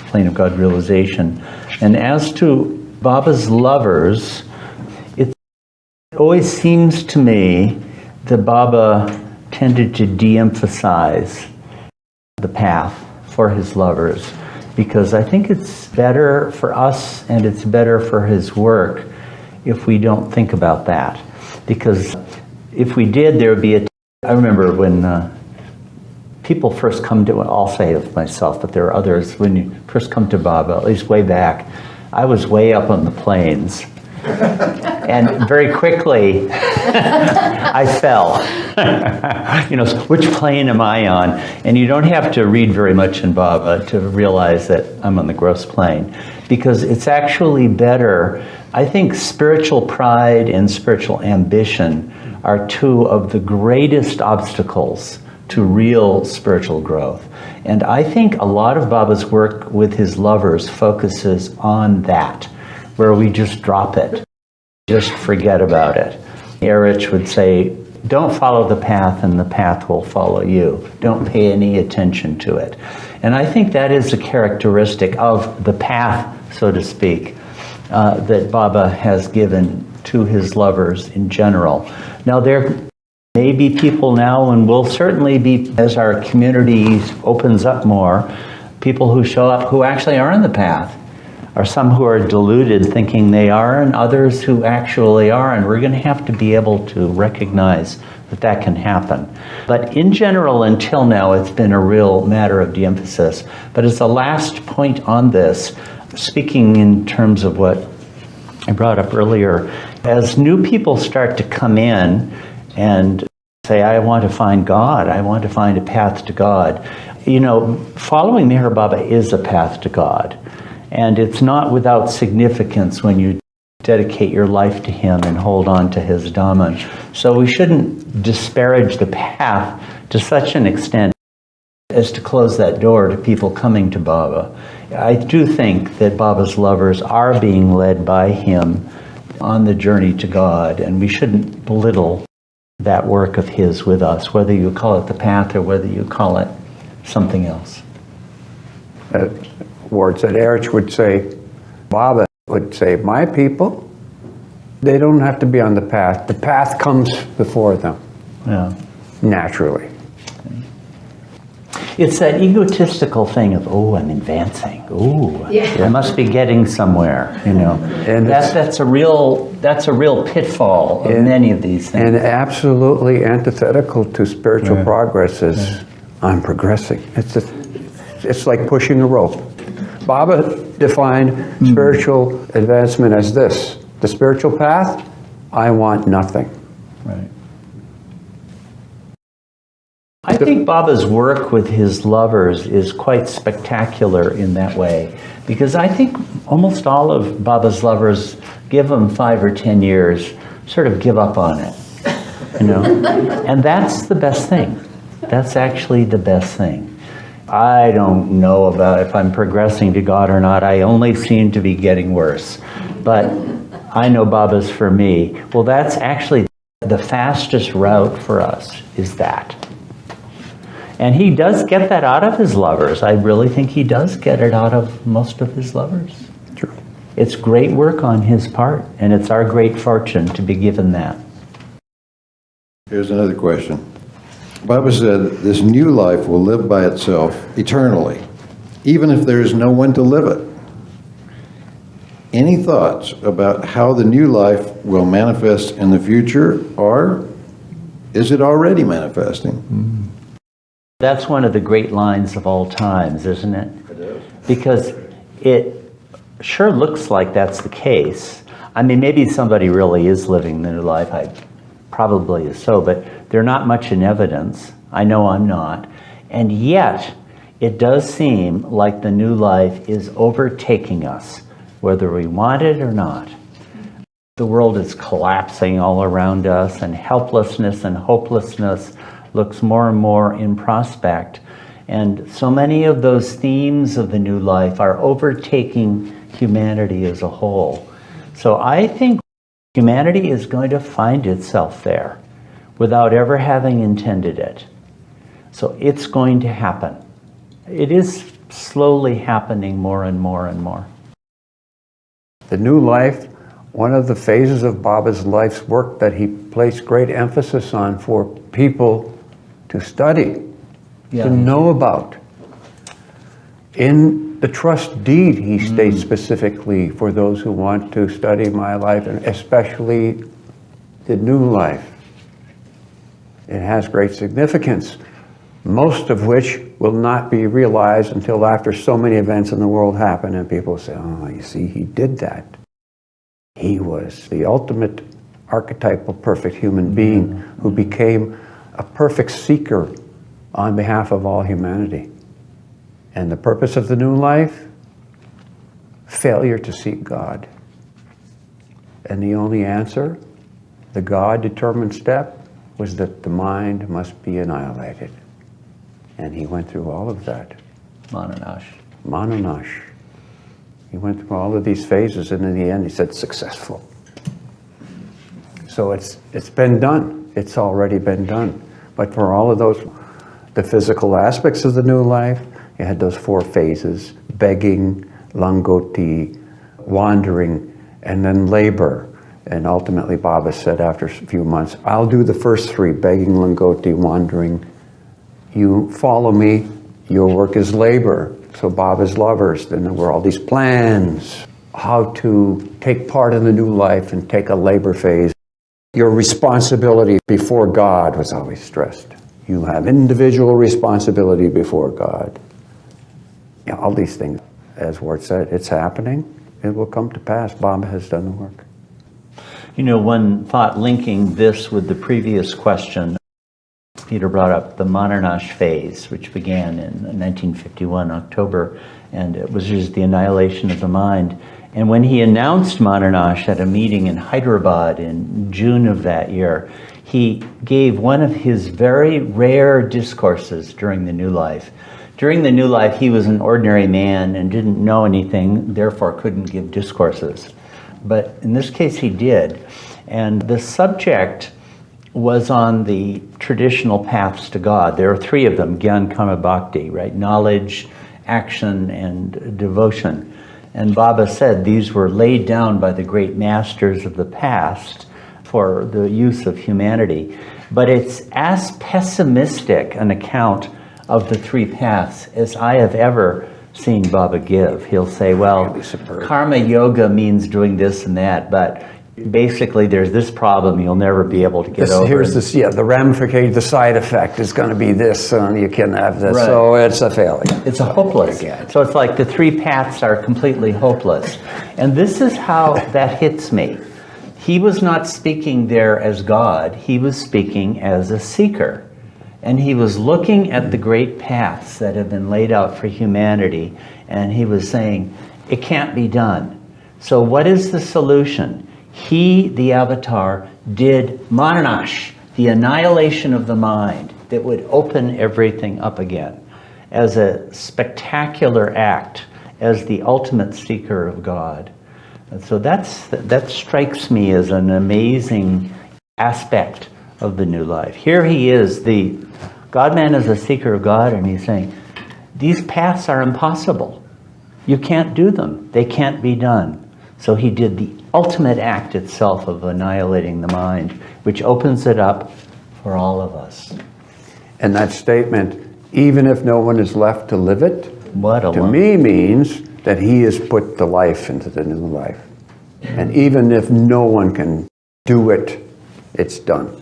plane of God realization. And as to Baba's lovers, it always seems to me that Baba tended to de-emphasize the path for his lovers, because I think it's better for us and it's better for his work if we don't think about that. Because if we did, there would be I remember when people first come to, I'll say of myself, but there are others, when you first come to Baba, at least way back, I was way up on the plains. And very quickly, I fell. Which plane am I on? And you don't have to read very much in Baba to realize that I'm on the gross plane. Because it's actually better. I think spiritual pride and spiritual ambition are two of the greatest obstacles to real spiritual growth. And I think a lot of Baba's work with his lovers focuses on that, where we just drop it, just forget about it. Erich would say, don't follow the path and the path will follow you. Don't pay any attention to it. And I think that is a characteristic of the path, so to speak, that Baba has given to his lovers in general. Now there may be people now, and will certainly be as our community opens up more, people who show up who actually are on the path. Or some who are deluded thinking they are, and others who actually are, and we're going to have to be able to recognize that that can happen. But in general, until now, it's been a real matter of de-emphasis. But as a last point on this, speaking in terms of what I brought up earlier, as new people start to come in and say, I want to find God, I want to find a path to God, following Meher Baba is a path to God. And it's not without significance when you dedicate your life to him and hold on to his Dhamma. So we shouldn't disparage the path to such an extent as to close that door to people coming to Baba. I do think that Baba's lovers are being led by him on the journey to God, and we shouldn't belittle that work of his with us, whether you call it the path or whether you call it something else. Words that Erich would say, Baba would say, my people, they don't have to be on the path. The path comes before them. Yeah. naturally. It's that egotistical thing of, oh, I'm advancing. Oh, Yeah. I must be getting somewhere. You know, And that's a real pitfall of many of these things. And absolutely antithetical to spiritual progress is, I'm progressing. It's like pushing a rope. Baba defined spiritual advancement as this: the spiritual path, I want nothing. Right. I think Baba's work with his lovers is quite spectacular in that way, because I think almost all of Baba's lovers, give them 5 or 10 years, sort of give up on it, you know? And that's the best thing. That's actually the best thing. I don't know about if I'm progressing to God or not. I only seem to be getting worse. But I know Baba's for me. Well, that's actually the fastest route for us, is that. And he does get that out of his lovers. I really think he does get it out of most of his lovers. True. It's great work on his part, and it's our great fortune to be given that. Here's another question. Baba said this new life will live by itself eternally, even if there is no one to live it. Any thoughts about how the new life will manifest in the future, or is it already manifesting? That's one of the great lines of all times, isn't it? It is. Because it sure looks like that's the case. I mean, maybe somebody really is living the new life. Probably is so, but they're not much in evidence. I know I'm not. And yet, it does seem like the new life is overtaking us, whether we want it or not. The world is collapsing all around us, and helplessness and hopelessness looks more and more in prospect. And so many of those themes of the new life are overtaking humanity as a whole. So I think humanity is going to find itself there without ever having intended it. So it's going to happen. It is slowly happening more and more and more. The new life, one of the phases of Baba's life's work that he placed great emphasis on for people to study, to know about. In the trust deed, he states specifically for those who want to study my life, and especially the new life. It has great significance, most of which will not be realized until after so many events in the world happen and people say, oh, you see, he did that. He was the ultimate archetypal perfect human being who became a perfect seeker on behalf of all humanity. And the purpose of the new life? Failure to seek God. And the only answer, the God-determined step, was that the mind must be annihilated. And he went through all of that. Mananash. He went through all of these phases, and in the end he said, successful. So it's been done. It's already been done. But for all of those, the physical aspects of the new life, you had those 4 phases: begging, langoti, wandering, and then labor. And ultimately Baba said after a few months, I'll do the first 3, begging, langoti, wandering. You follow me, your work is labor. So Baba's lovers, then there were all these plans, how to take part in the new life and take a labor phase. Your responsibility before God was always stressed. You have individual responsibility before God. Yeah, all these things, as Ward said, it's happening. It will come to pass. Baba has done the work. You know, one thought linking this with the previous question, Peter brought up the Mananash phase, which began in 1951, October, and it was just the annihilation of the mind. And when he announced Mananash at a meeting in Hyderabad in June of that year, he gave one of his very rare discourses during the new life. During the new life, he was an ordinary man and didn't know anything, therefore couldn't give discourses. But in this case, he did. And the subject was on the traditional paths to God. There are 3 of them, Gyan, Karma, Bhakti, right? Knowledge, action, and devotion. And Baba said these were laid down by the great masters of the past for the use of humanity, but it's as pessimistic an account of the three paths as I have ever seen Baba give. He'll say, well, karma yoga means doing this and that, but basically there's this problem you'll never be able to get over. Here's this, the ramification, the side effect is going to be this, and you can have this, Right. so it's a failure. It's a hopeless. So it's like the three paths are completely hopeless. And this is how that hits me. He was not speaking there as God, he was speaking as a seeker. And he was looking at the great paths that have been laid out for humanity, and he was saying, it can't be done. So what is the solution? He, the avatar, did mananash, the annihilation of the mind that would open everything up again, as a spectacular act, as the ultimate seeker of God. And so that strikes me as an amazing aspect of the new life. Here he is, the God-man is a seeker of God, and he's saying, these paths are impossible. You can't do them. They can't be done. So he did the ultimate act itself of annihilating the mind, which opens it up for all of us. And that statement, even if no one is left to live it, to me means that he has put the life into the new life. And even if no one can do it, it's done.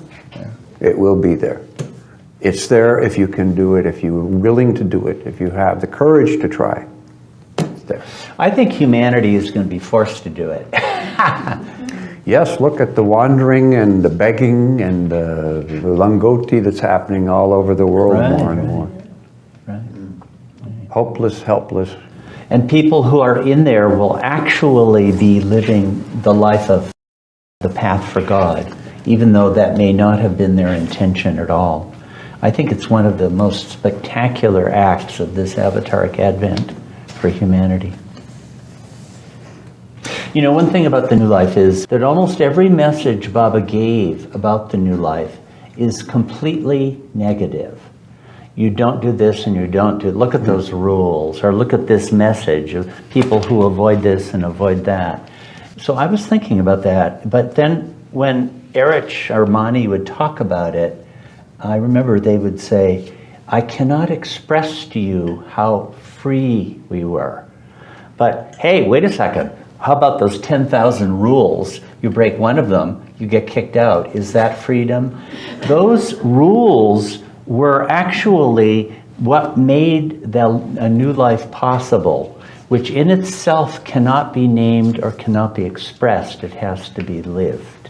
It will be there. It's there if you can do it, if you're willing to do it, if you have the courage to try. It's there. I think humanity is going to be forced to do it. Yes, look at the wandering and the begging and the langoti that's happening all over the world more and more. Right. Hopeless, helpless. And people who are in there will actually be living the life of the path for God, even though that may not have been their intention at all. I think it's one of the most spectacular acts of this avataric advent for humanity. You know, one thing about the new life is that almost every message Baba gave about the new life is completely negative. You don't do this and you don't do, look at those rules, or look at this message of people who avoid this and avoid that. So I was thinking about that, but then when Erich or Mani would talk about it, I remember they would say, I cannot express to you how free we were. But hey, wait a second. How about those 10,000 rules? You break one of them, you get kicked out. Is that freedom? Those rules were actually what made a new life possible, which in itself cannot be named or cannot be expressed. It has to be lived.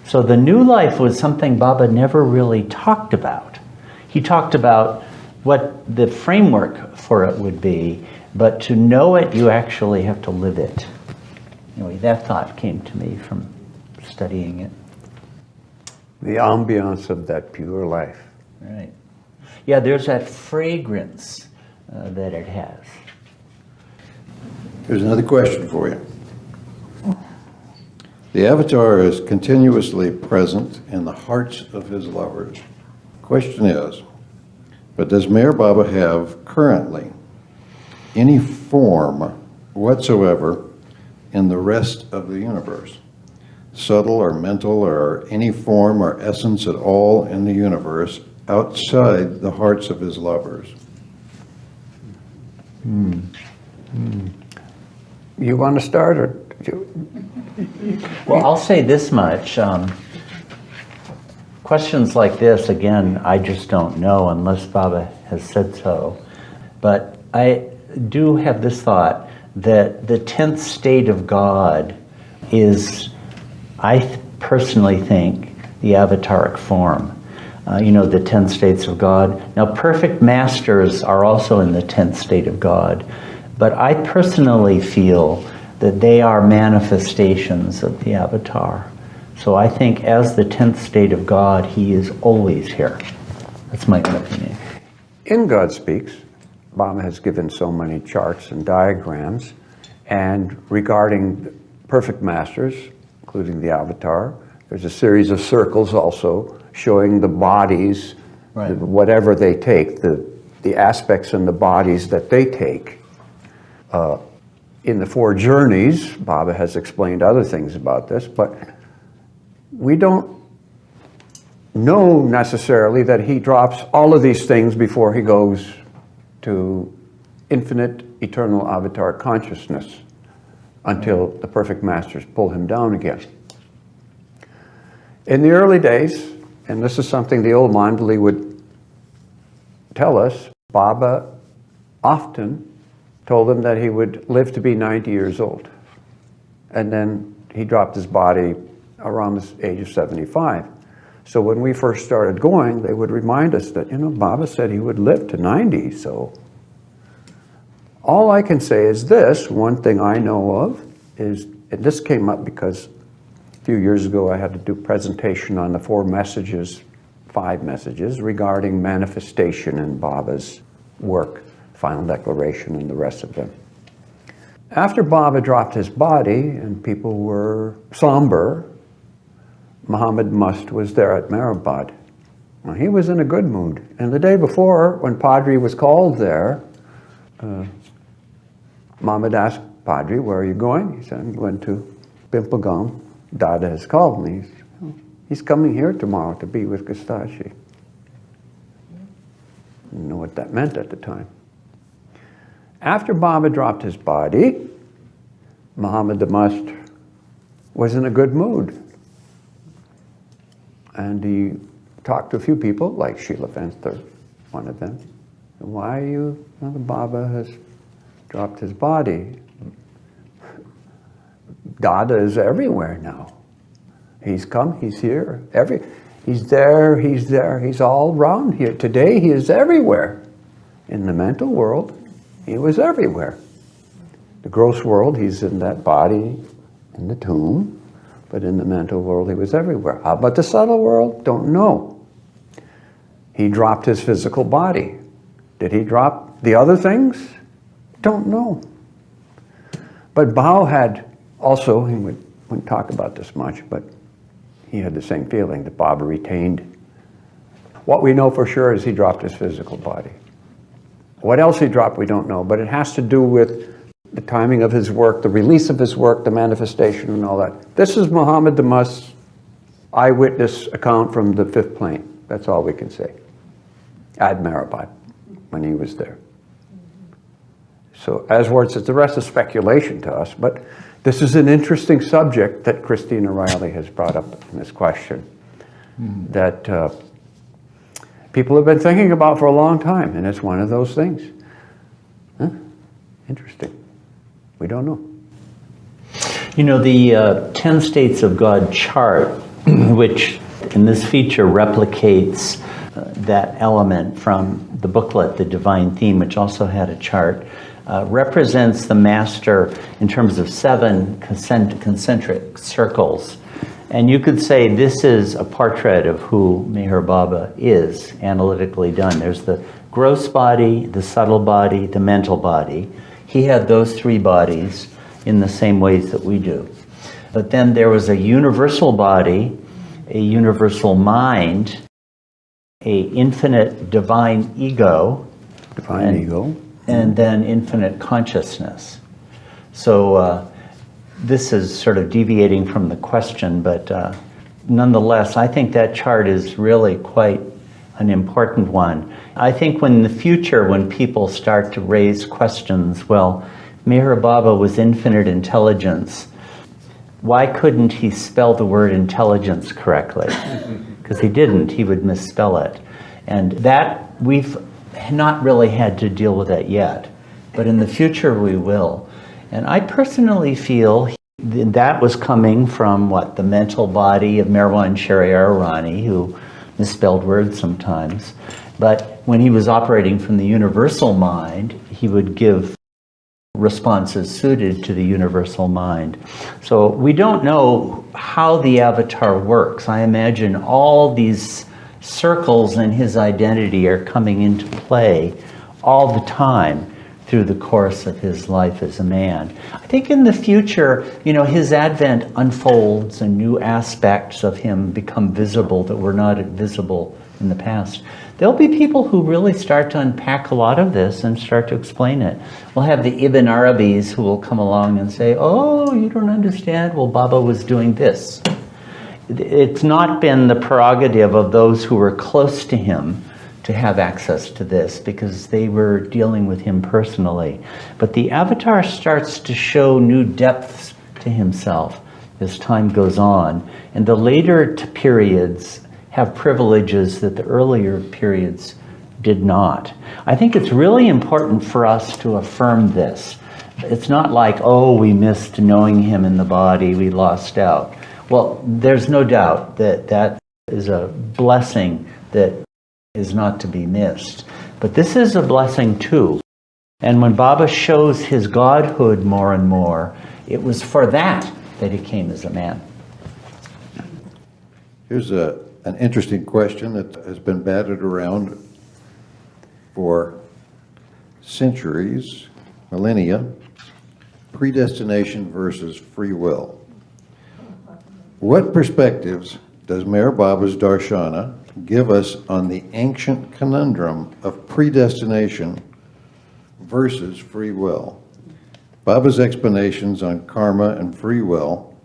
So the new life was something Baba never really talked about. He talked about what the framework for it would be, but to know it, you actually have to live it. Anyway, that thought came to me from studying it. The ambiance of that pure life. Right. Yeah, there's that fragrance that it has. Here's another question for you. The avatar is continuously present in the hearts of his lovers. Question is, but does Meher Baba have currently any form whatsoever in the rest of the universe? Subtle or mental or any form or essence at all in the universe outside the hearts of his lovers? You want to start, or Well, I'll say this much. Questions like this, again, I just don't know unless Baba has said so. But I do have this thought that the 10th state of God is, I personally think, the avataric form. The 10 states of God. Now, perfect masters are also in the 10th state of God. But I personally feel that they are manifestations of the avatar. So I think as the 10th state of God, he is always here. That's my own opinion. in God Speaks, Baba has given so many charts and diagrams, and regarding perfect masters, including the avatar, there's a series of circles also showing the bodies, Right. whatever they take, the aspects and the bodies that they take. In the 4 journeys, Baba has explained other things about this, but we don't know necessarily that he drops all of these things before he goes to infinite, eternal avatar consciousness until the perfect masters pull him down again. In the early days, and this is something the old Mandali would tell us, Baba often told him that he would live to be 90 years old. And then he dropped his body around the age of 75. So when we first started going, they would remind us that, Baba said he would live to 90, so. All I can say is this, one thing I know of is, and this came up because a few years ago I had to do a presentation on the 5 messages regarding manifestation in Baba's work, Final Declaration and the rest of them. After Baba dropped his body and people were somber, Muhammad Mast was there at Mehrabad. Well, he was in a good mood. And the day before, when Padri was called there, Muhammad asked Padri, "Where are you going?" He said, "I'm going to Pimplegam. Dada has called me. He's coming here tomorrow to be with Gustachi." Didn't know what that meant at the time. After Baba dropped his body, Muhammad Mast was in a good mood. And he talked to a few people, like Sheila Fenster, one of them. "Why are you, Baba has dropped his body. Dada is everywhere now. He's come, he's here, he's there, he's all around here. Today he is everywhere. In the mental world, he was everywhere. The gross world, he's in that body, in the tomb, but in the mental world, he was everywhere. How about the subtle world? Don't know. He dropped his physical body. Did he drop the other things? Don't know. But Bao had also, he wouldn't talk about this much, but he had the same feeling that Baba retained. What we know for sure is he dropped his physical body. What else he dropped, we don't know, but it has to do with the timing of his work, the release of his work, the manifestation and all that. This is Muhammad Mast's eyewitness account from the 5th plane. That's all we can say. Ad Mehrabad, when he was there. So, as Ward says, the rest is speculation to us, but this is an interesting subject that Christina Riley has brought up in this question that people have been thinking about for a long time, and it's one of those things. Huh? Interesting. We don't know. You know, the 10 States of God chart, which in this feature replicates that element from the booklet, The Divine Theme, which also had a chart, represents the master in terms of 7 concentric circles. And you could say this is a portrait of who Meher Baba is, analytically done. There's the gross body, the subtle body, the mental body. He had those 3 bodies in the same ways that we do. But then there was a universal body, a universal mind, a infinite divine ego, and then infinite consciousness. So this is sort of deviating from the question, but nonetheless, I think that chart is really quite an important one. I think when in the future, when people start to raise questions, well, Meher Baba was infinite intelligence. Why couldn't he spell the word intelligence correctly? Because he didn't, he would misspell it. And that, we've not really had to deal with that yet, but in the future we will. And I personally feel that was coming from what? The mental body of Merwan Shariar Rani, who misspelled words sometimes. But when he was operating from the universal mind, he would give responses suited to the universal mind. So we don't know how the avatar works. I imagine all these circles in his identity are coming into play all the time through the course of his life as a man. I think in the future, you know, his advent unfolds and new aspects of him become visible that were not visible in the past. There'll be people who really start to unpack a lot of this and start to explain it. We'll have the Ibn Arabis who will come along and say, oh, you don't understand, well, Baba was doing this. it's not been the prerogative of those who were close to him to have access to this because they were dealing with him personally. But the avatar starts to show new depths to himself as time goes on. And the later periods have privileges that the earlier periods did not. I think it's really important for us to affirm this. It's not like, oh, we missed knowing him in the body, we lost out. Well, there's no doubt that that is a blessing that is not to be missed. But this is a blessing too. And when Baba shows his godhood more and more, it was for that he came as a man. Here's an interesting question that has been batted around for centuries, millennia: predestination versus free will. What perspectives does Meher Baba's Darshana give us on the ancient conundrum of predestination versus free will? Baba's explanations on karma and free will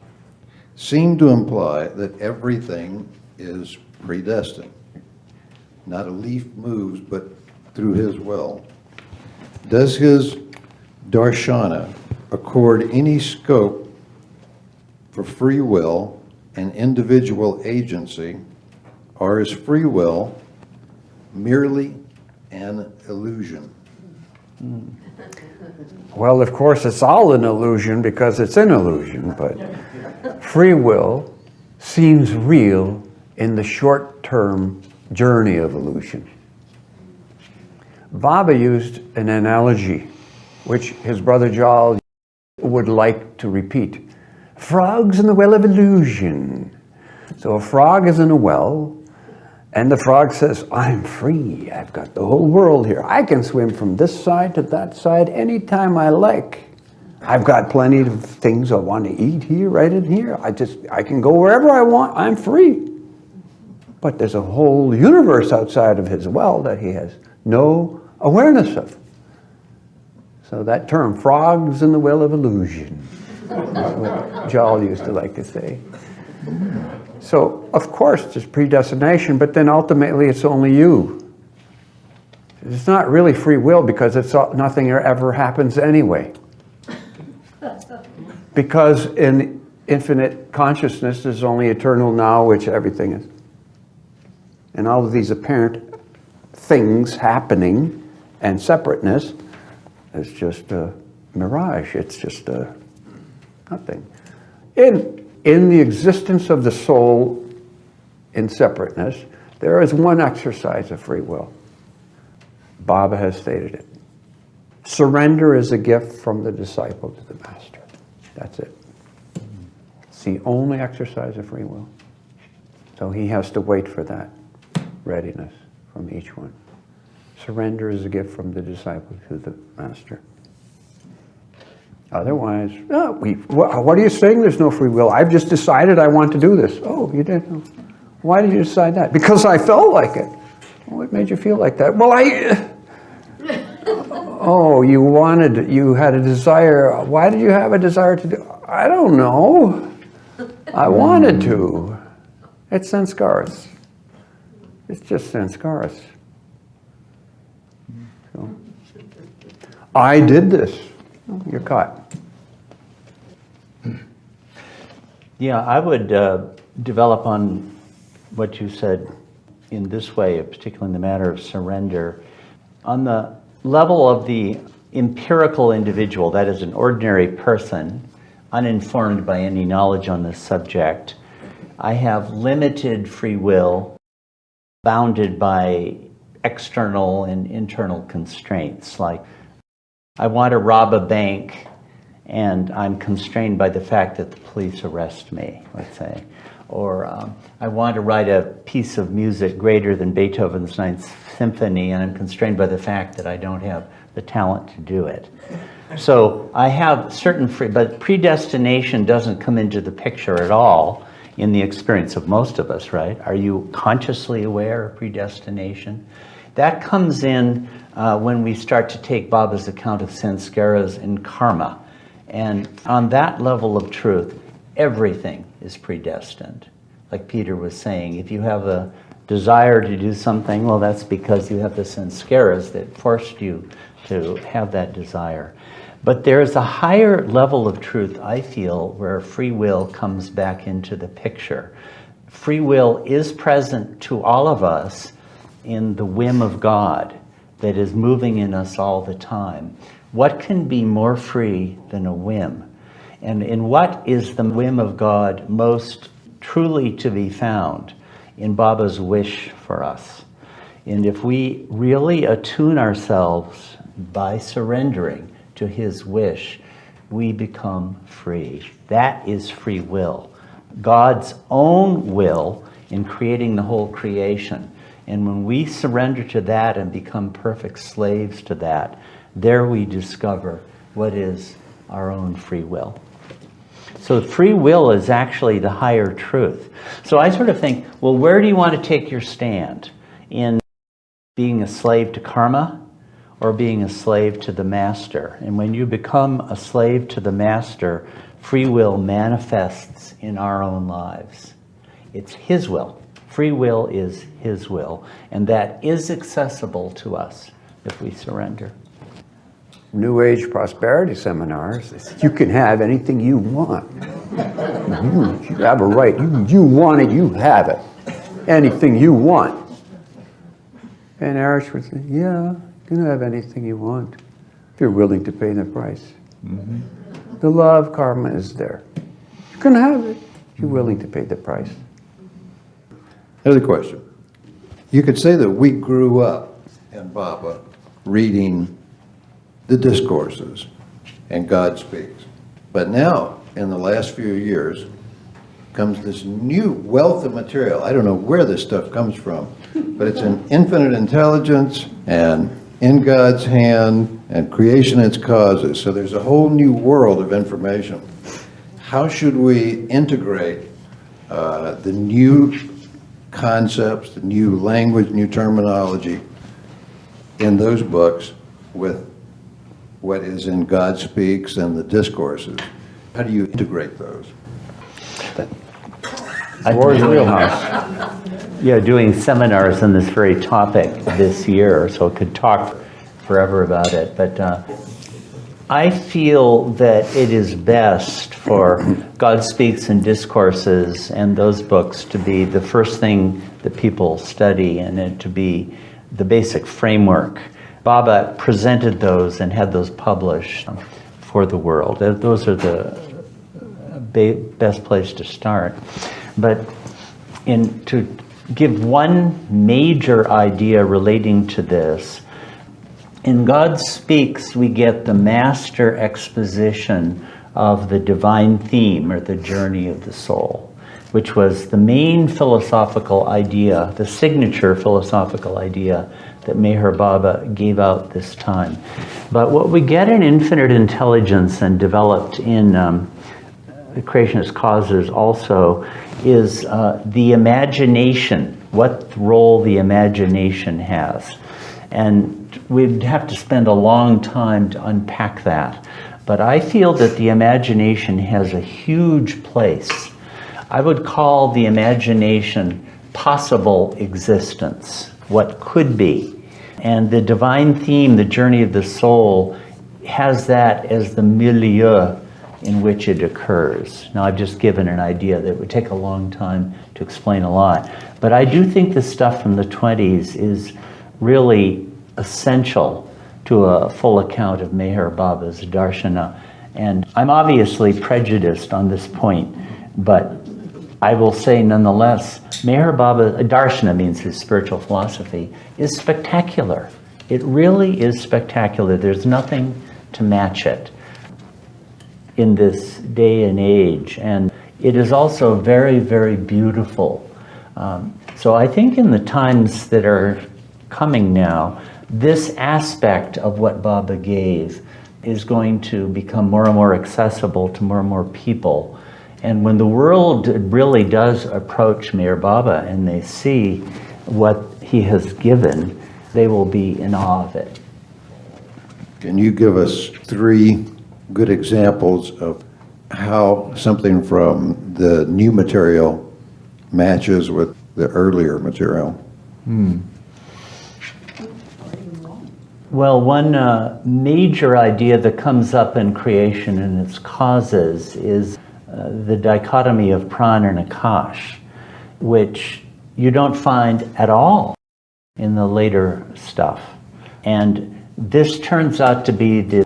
seem to imply that everything is predestined. Not a leaf moves but through his will. Does his Darshana accord any scope for free will and individual agency, or is free will merely an illusion? Well, of course, it's all an illusion because it's an illusion, but free will seems real in the short-term journey of illusion. Baba used an analogy which his brother Jal would like to repeat. Frogs in the well of illusion. So a frog is in a well, and the frog says, I'm free. I've got the whole world here. I can swim from this side to that side anytime I like. I've got plenty of things I want to eat here, right in here. I can go wherever I want. I'm free. But there's a whole universe outside of his well that he has no awareness of. So that term, frogs in the well of illusion, that's what Jal used to like to say. So, of course, there's predestination, but then ultimately it's only you. It's not really free will because nothing ever happens anyway. Because in infinite consciousness, there's only eternal now, which everything is. And all of these apparent things happening and separateness is just a mirage. It's just nothing. In the existence of the soul in separateness, there is one exercise of free will. Baba has stated it. Surrender is a gift from the disciple to the master. That's it. It's the only exercise of free will. So he has to wait for that readiness from each one. Surrender is a gift from the disciple to the master. Otherwise, what are you saying? There's no free will. I've just decided I want to do this. Oh, you did? Why did you decide that? Because I felt like it. What made you feel like that? Well, oh, you had a desire. Why did you have a desire to do? I don't know. I wanted to. It's sanskaras. It's just sanskaras. So, I did this. You're caught. Yeah, I would develop on what you said in this way, particularly in the matter of surrender. On the level of the empirical individual, that is an ordinary person, uninformed by any knowledge on this subject, I have limited free will, bounded by external and internal constraints. Like, I want to rob a bank, and I'm constrained by the fact that the police arrest me, let's say. Or I want to write a piece of music greater than Beethoven's Ninth Symphony, and I'm constrained by the fact that I don't have the talent to do it. So I have certain but predestination doesn't come into the picture at all in the experience of most of us, right? Are you consciously aware of predestination? That comes in when we start to take Baba's account of sanskaras and karma. And on that level of truth, everything is predestined. like Peter was saying. If you have a desire to do something, well, that's because you have the sanskaras that forced you to have that desire. But there's a higher level of truth, I feel, where free will comes back into the picture. Free will is present to all of us in the whim of God that is moving in us all the time. What can be more free than a whim? And in what is the whim of God most truly to be found? In Baba's wish for us. And if we really attune ourselves by surrendering to his wish, we become free. That is free will. God's own will in creating the whole creation. And when we surrender to that and become perfect slaves to that, there we discover what is our own free will. So free will is actually the higher truth. So I sort of think, well, where do you want to take your stand? In being a slave to karma or being a slave to the master? And when you become a slave to the master, free will manifests in our own lives. It's his will. Free will is his will. And that is accessible to us if we surrender. New Age prosperity seminars, you can have anything you want. You have a right. You want it, you have it. Anything you want. And Arish would say, yeah, you can have anything you want if you're willing to pay the price. Mm-hmm. The law of karma is there. You can have it if you're willing to pay the price. Here's a question. You could say that we grew up in Baba reading the discourses and God Speaks. But now, in the last few years, comes this new wealth of material. I don't know where this stuff comes from, but it's an infinite intelligence and in God's hand and creation its causes. So there's a whole new world of information. How should we integrate the new concepts, the new language, new terminology in those books with what is in God Speaks and the discourses? How do you integrate those? Where's the wheelhouse? Yeah, doing seminars on this very topic this year, so I could talk forever about it. But I feel that it is best for God Speaks and Discourses and those books to be the first thing that people study and it to be the basic framework. Baba presented those and had those published for the world. Those are the best place to start. But to give one major idea relating to this, in God Speaks, we get the master exposition of the divine theme or the journey of the soul, which was the main philosophical idea, the signature philosophical idea that Meher Baba gave out this time. But what we get in Infinite Intelligence and developed in the Creationist Causes also is the imagination, what role the imagination has. And we'd have to spend a long time to unpack that. But I feel that the imagination has a huge place. I would call the imagination possible existence, what could be. And the divine theme, the journey of the soul, has that as the milieu in which it occurs. Now, I've just given an idea that would take a long time to explain a lot. But I do think the stuff from the 20s is really essential to a full account of Meher Baba's darshana. And I'm obviously prejudiced on this point, but I will say nonetheless, Meher Baba, darshana means his spiritual philosophy, is spectacular. It really is spectacular. There's nothing to match it in this day and age. And it is also very, very beautiful. So I think in the times that are coming now, this aspect of what Baba gave is going to become more and more accessible to more and more people. And when the world really does approach Meher Baba and they see what he has given, they will be in awe of it. Can you give us 3 good examples of how something from the new material matches with the earlier material? Well, one major idea that comes up in creation and its causes is the dichotomy of prana and akash, which you don't find at all in the later stuff. And this turns out to be the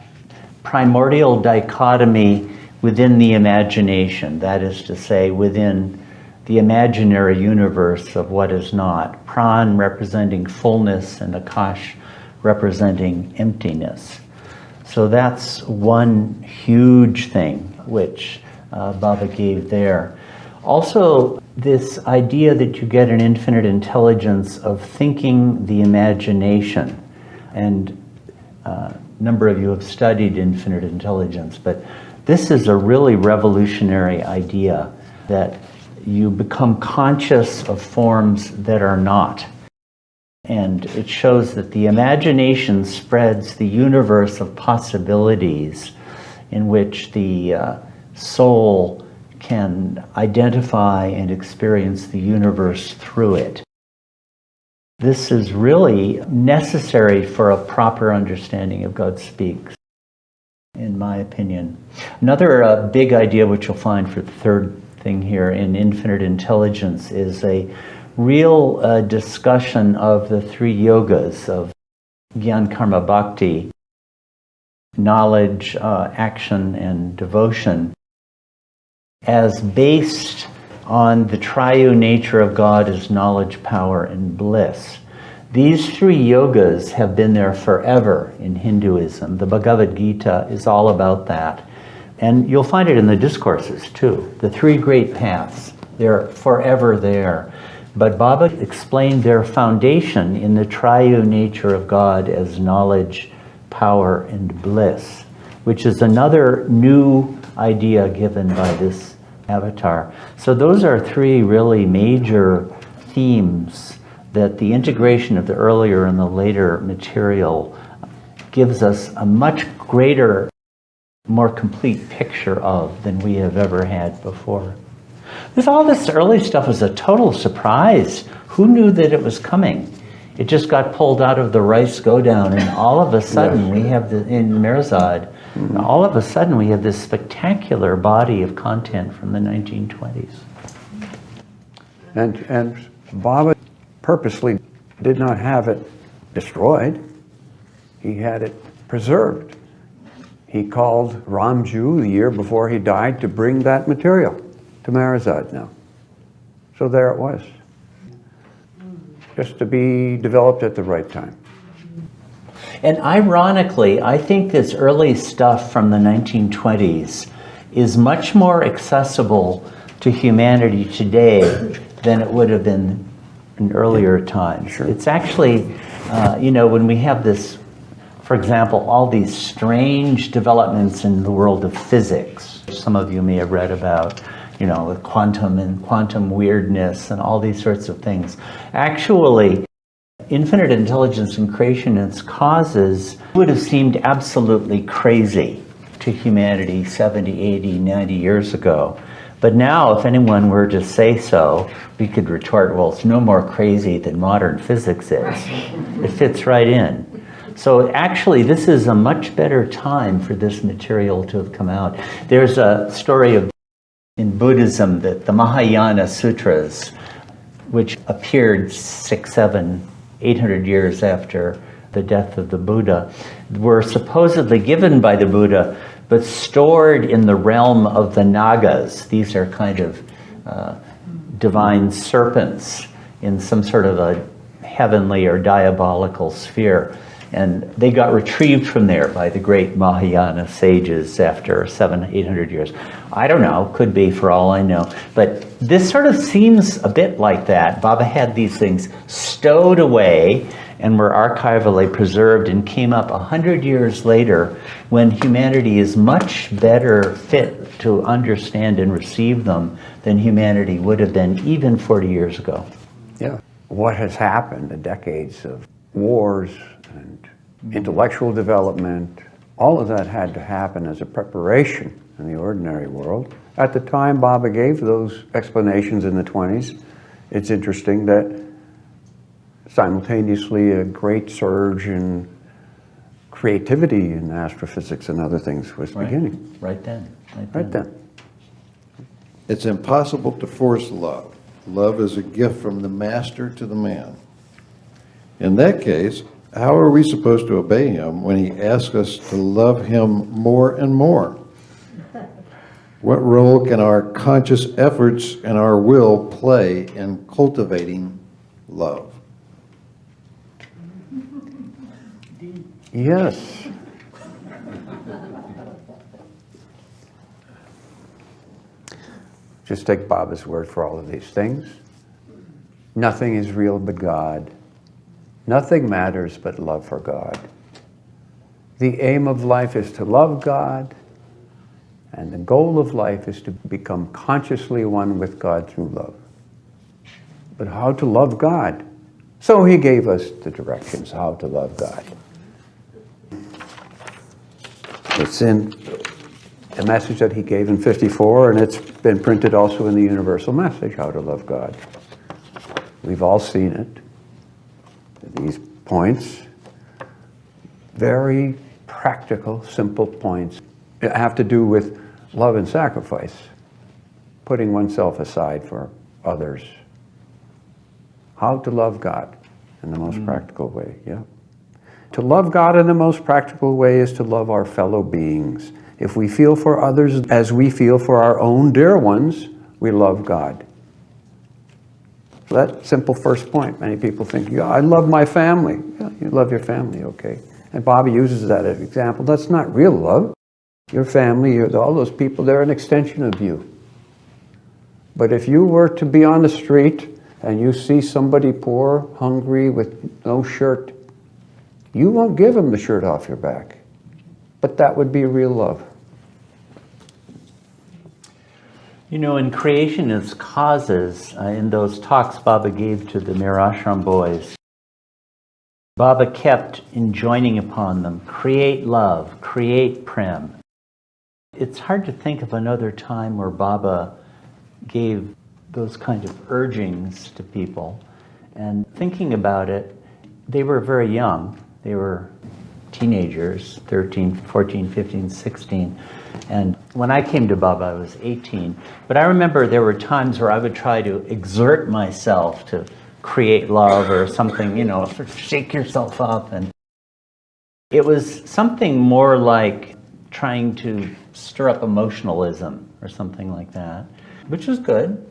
primordial dichotomy within the imagination, that is to say, within the imaginary universe of what is not. Pran representing fullness and akash representing emptiness. So that's one huge thing which Baba gave there. Also, this idea that you get an infinite intelligence of thinking the imagination. And a number of you have studied infinite intelligence, but this is a really revolutionary idea that you become conscious of forms that are not. And it shows that the imagination spreads the universe of possibilities in which the soul can identify and experience the universe through it. This is really necessary for a proper understanding of God Speaks, in my opinion. Another big idea which you'll find for the third thing here in infinite intelligence is a real discussion of the three yogas of Gyan Karma Bhakti, knowledge, action, and devotion, as based on the triune nature of God as knowledge, power, and bliss. These three yogas have been there forever in Hinduism. The Bhagavad Gita is all about that. And you'll find it in the discourses too. The three great paths, they're forever there. But Baba explained their foundation in the triune nature of God as knowledge, power, and bliss, which is another new idea given by this avatar. So those are three really major themes that the integration of the earlier and the later material gives us a much greater, more complete picture of than we have ever had before. All this early stuff was a total surprise. Who knew that it was coming? It just got pulled out of the rice go down, and all of a sudden we have in Mirzad, all of a sudden we have this spectacular body of content from the 1920s. And Baba purposely did not have it destroyed. He had it preserved. He called Ramju the year before he died to bring that material to Mirzad now. So there it was. Just to be developed at the right time. And ironically, I think this early stuff from the 1920s is much more accessible to humanity today than it would have been in earlier times. Sure. It's actually, when we have this, for example, all these strange developments in the world of physics, some of you may have read about, with quantum and quantum weirdness and all these sorts of things. Actually, infinite intelligence and creation and its causes would have seemed absolutely crazy to humanity 70, 80, 90 years ago. But now, if anyone were to say so, we could retort, well, it's no more crazy than modern physics is. It fits right in. So actually, this is a much better time for this material to have come out. There's a story in Buddhism that the Mahayana Sutras, which appeared 600, 700, 800 years after the death of the Buddha, were supposedly given by the Buddha, but stored in the realm of the Nagas. These are kind of divine serpents in some sort of a heavenly or diabolical sphere. And they got retrieved from there by the great Mahayana sages after 700, 800 years. I don't know, could be for all I know. But this sort of seems a bit like that. Baba had these things stowed away and were archivally preserved and came up 100 years later when humanity is much better fit to understand and receive them than humanity would have been even 40 years ago. Yeah. What has happened, the decades of wars and intellectual development, all of that had to happen as a preparation in the ordinary world. At the time Baba gave those explanations in the 20s, It's interesting that simultaneously a great surge in creativity in astrophysics and other things was beginning. Right then. Right then. It's impossible to force love. Love is a gift from the master to the man. In that case, how are we supposed to obey him when he asks us to love him more and more? What role can our conscious efforts and our will play in cultivating love? Yes. Just take Baba's word for all of these things. Nothing is real but God. Nothing matters but love for God. The aim of life is to love God, and the goal of life is to become consciously one with God through love. But how to love God? So he gave us the directions how to love God. It's in the message that he gave in 54, and it's been printed also in the Universal Message, How to Love God. We've all seen it. These points, very practical, simple points, have to do with love and sacrifice, putting oneself aside for others. How to love God in the most practical way, yeah. To love God in the most practical way is to love our fellow beings. If we feel for others as we feel for our own dear ones, we love God. That simple first point. Many people think, yeah, I love my family. Yeah, you love your family, okay. And Bobby uses that as an example. That's not real love. Your family, all those people, they're an extension of you. But if you were to be on the street and you see somebody poor, hungry, with no shirt, you won't give them the shirt off your back. But that would be real love. You know, in Creationist Causes, in those talks Baba gave to the Mirashram boys, Baba kept enjoining upon them, create love, create prem. It's hard to think of another time where Baba gave those kind of urgings to people. And thinking about it, they were very young. They were teenagers, 13, 14, 15, 16. And when I came to Baba, I was 18. But I remember there were times where I would try to exert myself to create love or something, you know, sort of shake yourself up. And it was something more like trying to stir up emotionalism or something like that, which was good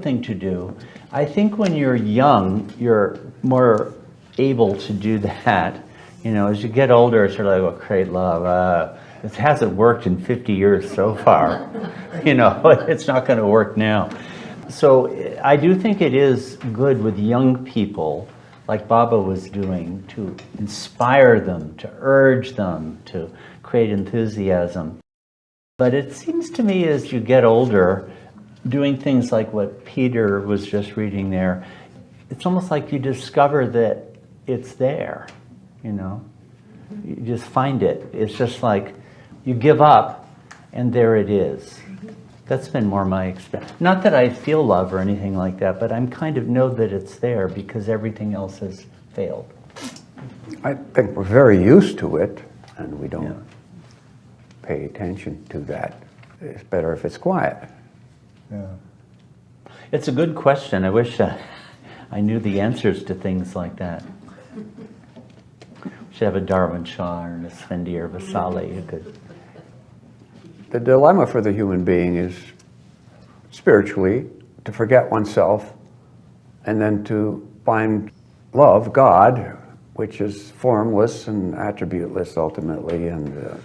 thing to do. I think when you're young, you're more able to do that. You know, as you get older, it's sort of like, well, create love. It hasn't worked in 50 years so far. You know, it's not going to work now. So I do think it is good with young people, like Baba was doing, to inspire them, to urge them, to create enthusiasm. But it seems to me as you get older, doing things like what Peter was just reading there, it's almost like you discover that it's there, you know. You just find it. It's just like you give up and there it is. That's been more my experience. Not that I feel love or anything like that, but I'm kind of know that it's there because everything else has failed. I think we're very used to it, and we don't pay attention to that. It's better if it's quiet. Yeah. It's a good question. I wish I knew the answers to things like that. Should have a Darwin Shaw or an Esfendi or Vasali who could. The dilemma for the human being is spiritually to forget oneself and then to find love, God, which is formless and attributeless ultimately. And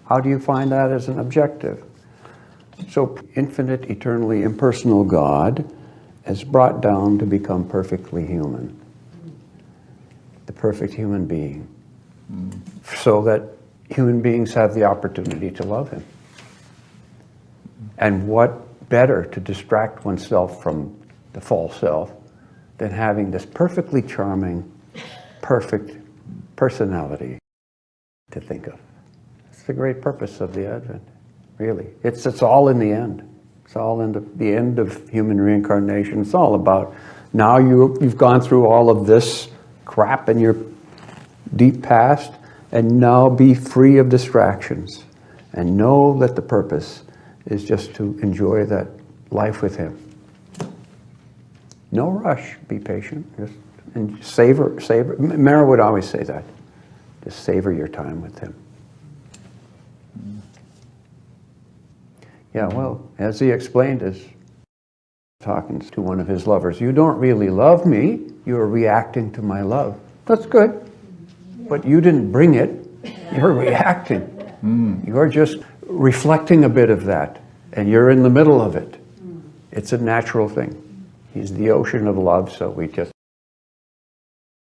how do you find that as an objective? So infinite, eternally impersonal God is brought down to become perfectly human. The perfect human being. So that human beings have the opportunity to love him. And what better to distract oneself from the false self than having this perfectly charming, perfect personality to think of. It's the great purpose of the Advent, really. It's all in the end. It's all in the end of human reincarnation. It's all about now you've gone through all of this crap in your deep past, and now be free of distractions and know that the purpose is just to enjoy that life with him. No rush, be patient, just and savor. Mara would always say that. Just savor your time with him. Yeah, well, as he explained, as talking to one of his lovers, you don't really love me, you're reacting to my love. That's good, but you didn't bring it, you're reacting. You're just reflecting a bit of that, and you're in the middle of it. It's a natural thing. He's the ocean of love, so we just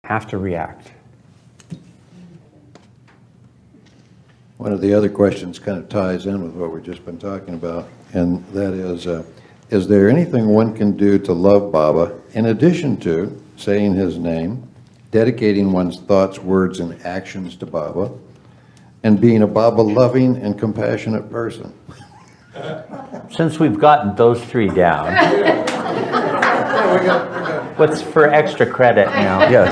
have to react. One of the other questions kind of ties in with what we've just been talking about, and that is there anything one can do to love Baba in addition to saying his name, dedicating one's thoughts, words, and actions to Baba, and being a Baba-loving and compassionate person? Since we've gotten those three down, what's for extra credit now? Yes.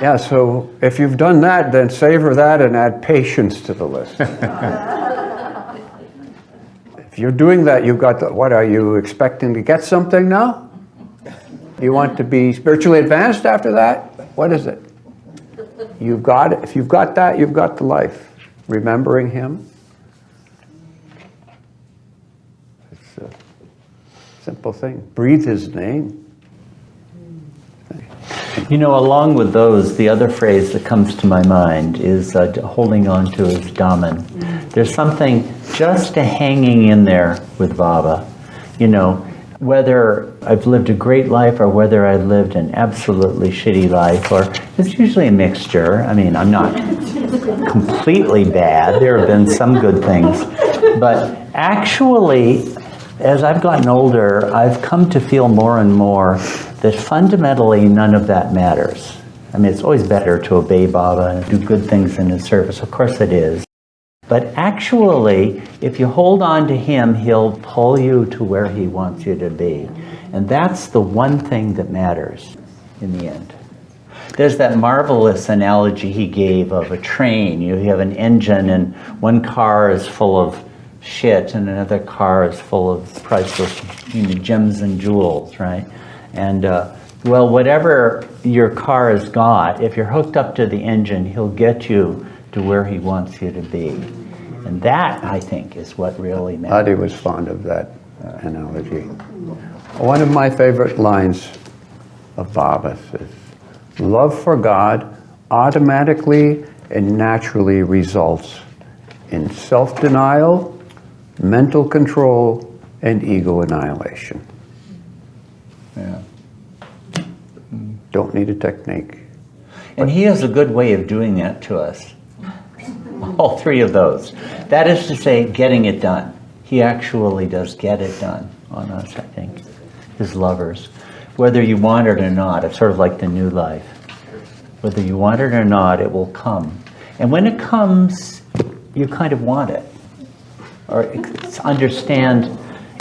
Yeah, so if you've done that, then savor that and add patience to the list. If you're doing that, you've got what are you expecting to get something now? You want to be spiritually advanced after that? What is it? You've got it. If you've got that, you've got the life. Remembering him. It's a simple thing. Breathe his name. You know, along with those, the other phrase that comes to my mind is holding on to his Dhamman. There's something just hanging in there with Baba. You know, whether I've lived a great life or whether I lived an absolutely shitty life, or it's usually a mixture. I mean, I'm not completely bad. There have been some good things. But actually, as I've gotten older, I've come to feel more and more that fundamentally none of that matters. I mean, it's always better to obey Baba and do good things in his service. Of course it is. But actually, if you hold on to him, he'll pull you to where he wants you to be. And that's the one thing that matters in the end. There's that marvelous analogy he gave of a train. You have an engine and one car is full of shit and another car is full of priceless gems and jewels, right? And well, whatever your car has got, if you're hooked up to the engine, he'll get you to where he wants you to be. And that, I think, is what really matters. Adi was fond of that analogy. One of my favorite lines of Baba's is, love for God automatically and naturally results in self-denial, mental control, and ego annihilation. Yeah. Don't need a technique. And he has a good way of doing that to us. All three of those. That is to say, getting it done. He actually does get it done on us, I think, his lovers. Whether you want it or not, it's sort of like the new life. Whether you want it or not, it will come. And when it comes, you kind of want it. Or understand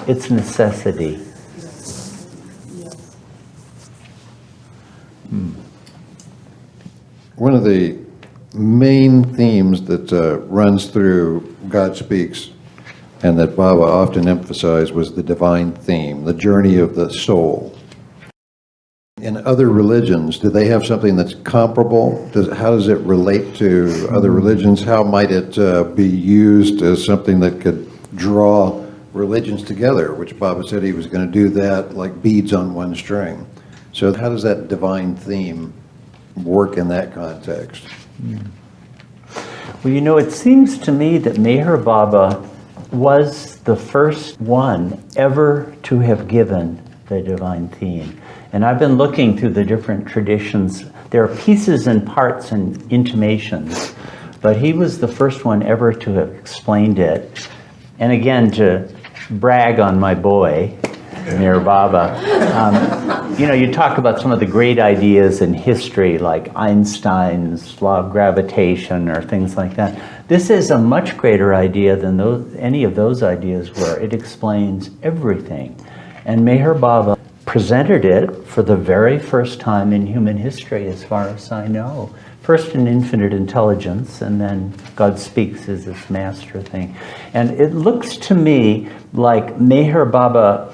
its necessity. One of the main themes that runs through God Speaks and that Baba often emphasized was the divine theme, the journey of the soul. In other religions, do they have something that's comparable? How does it relate to other religions? How might it be used as something that could draw religions together, which Baba said he was going to do that like beads on one string. So how does that divine theme work in that context? Well, you know, it seems to me that Meher Baba was the first one ever to have given the divine theme. And I've been looking through the different traditions. There are pieces and parts and intimations, but he was the first one ever to have explained it. And again, to brag on my boy, Meher Baba, you know, you talk about some of the great ideas in history, like Einstein's law of gravitation or things like that. This is a much greater idea than any of those ideas were. It explains everything. And Meher Baba presented it for the very first time in human history, as far as I know. First in Infinite Intelligence, and then God Speaks is this master thing. And it looks to me like Meher Baba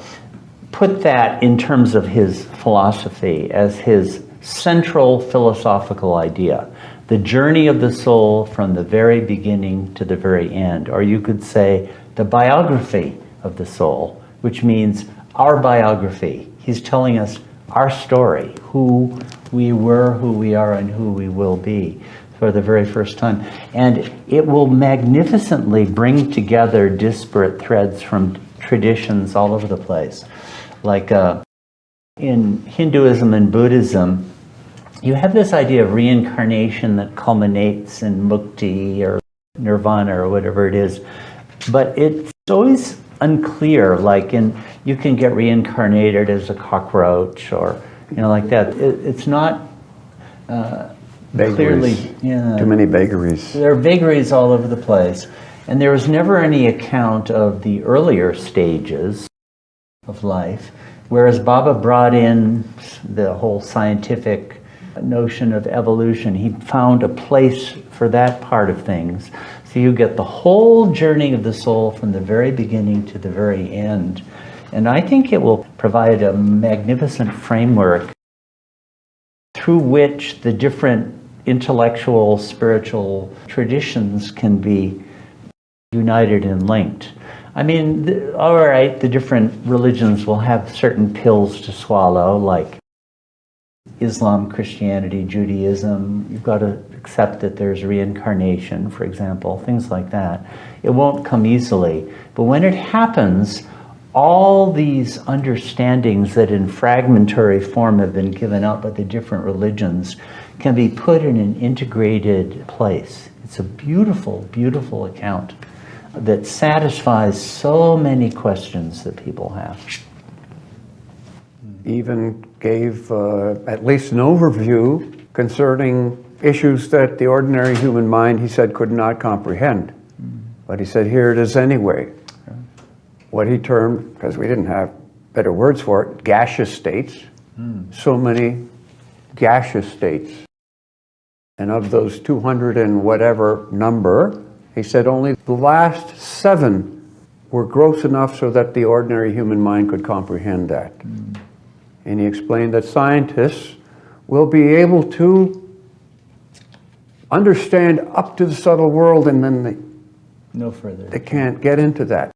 put that in terms of his philosophy as his central philosophical idea. The journey of the soul from the very beginning to the very end. Or you could say the biography of the soul, which means our biography. He's telling us our story, who we were, who we are, and who we will be for the very first time. And it will magnificently bring together disparate threads from traditions all over the place. Like in Hinduism and Buddhism, you have this idea of reincarnation that culminates in mukti or nirvana or whatever it is. But it's always unclear, like you can get reincarnated as a cockroach or, you know, like that. It's not clearly... Yeah, too many vagaries. there are vagaries all over the place. And there was never any account of the earlier stages of life, whereas Baba brought in the whole scientific notion of evolution. He found a place for that part of things. So you get the whole journey of the soul from the very beginning to the very end. And I think it will provide a magnificent framework through which the different intellectual, spiritual traditions can be united and linked. I mean, all right, the different religions will have certain pills to swallow, like Islam, Christianity, Judaism. You've got to accept that there's reincarnation, for example, things like that. It won't come easily. But when it happens, all these understandings that in fragmentary form have been given out by the different religions can be put in an integrated place. It's a beautiful, beautiful account that satisfies so many questions that people have. Even gave at least an overview concerning issues that the ordinary human mind, he said, could not comprehend. But he said, here it is anyway. What he termed, because we didn't have better words for it, gaseous states. So many gaseous states. And of those 200 and whatever number, he said only the last 7 were gross enough so that the ordinary human mind could comprehend that. And he explained that scientists will be able to understand up to the subtle world, and then No further. they can't get into that.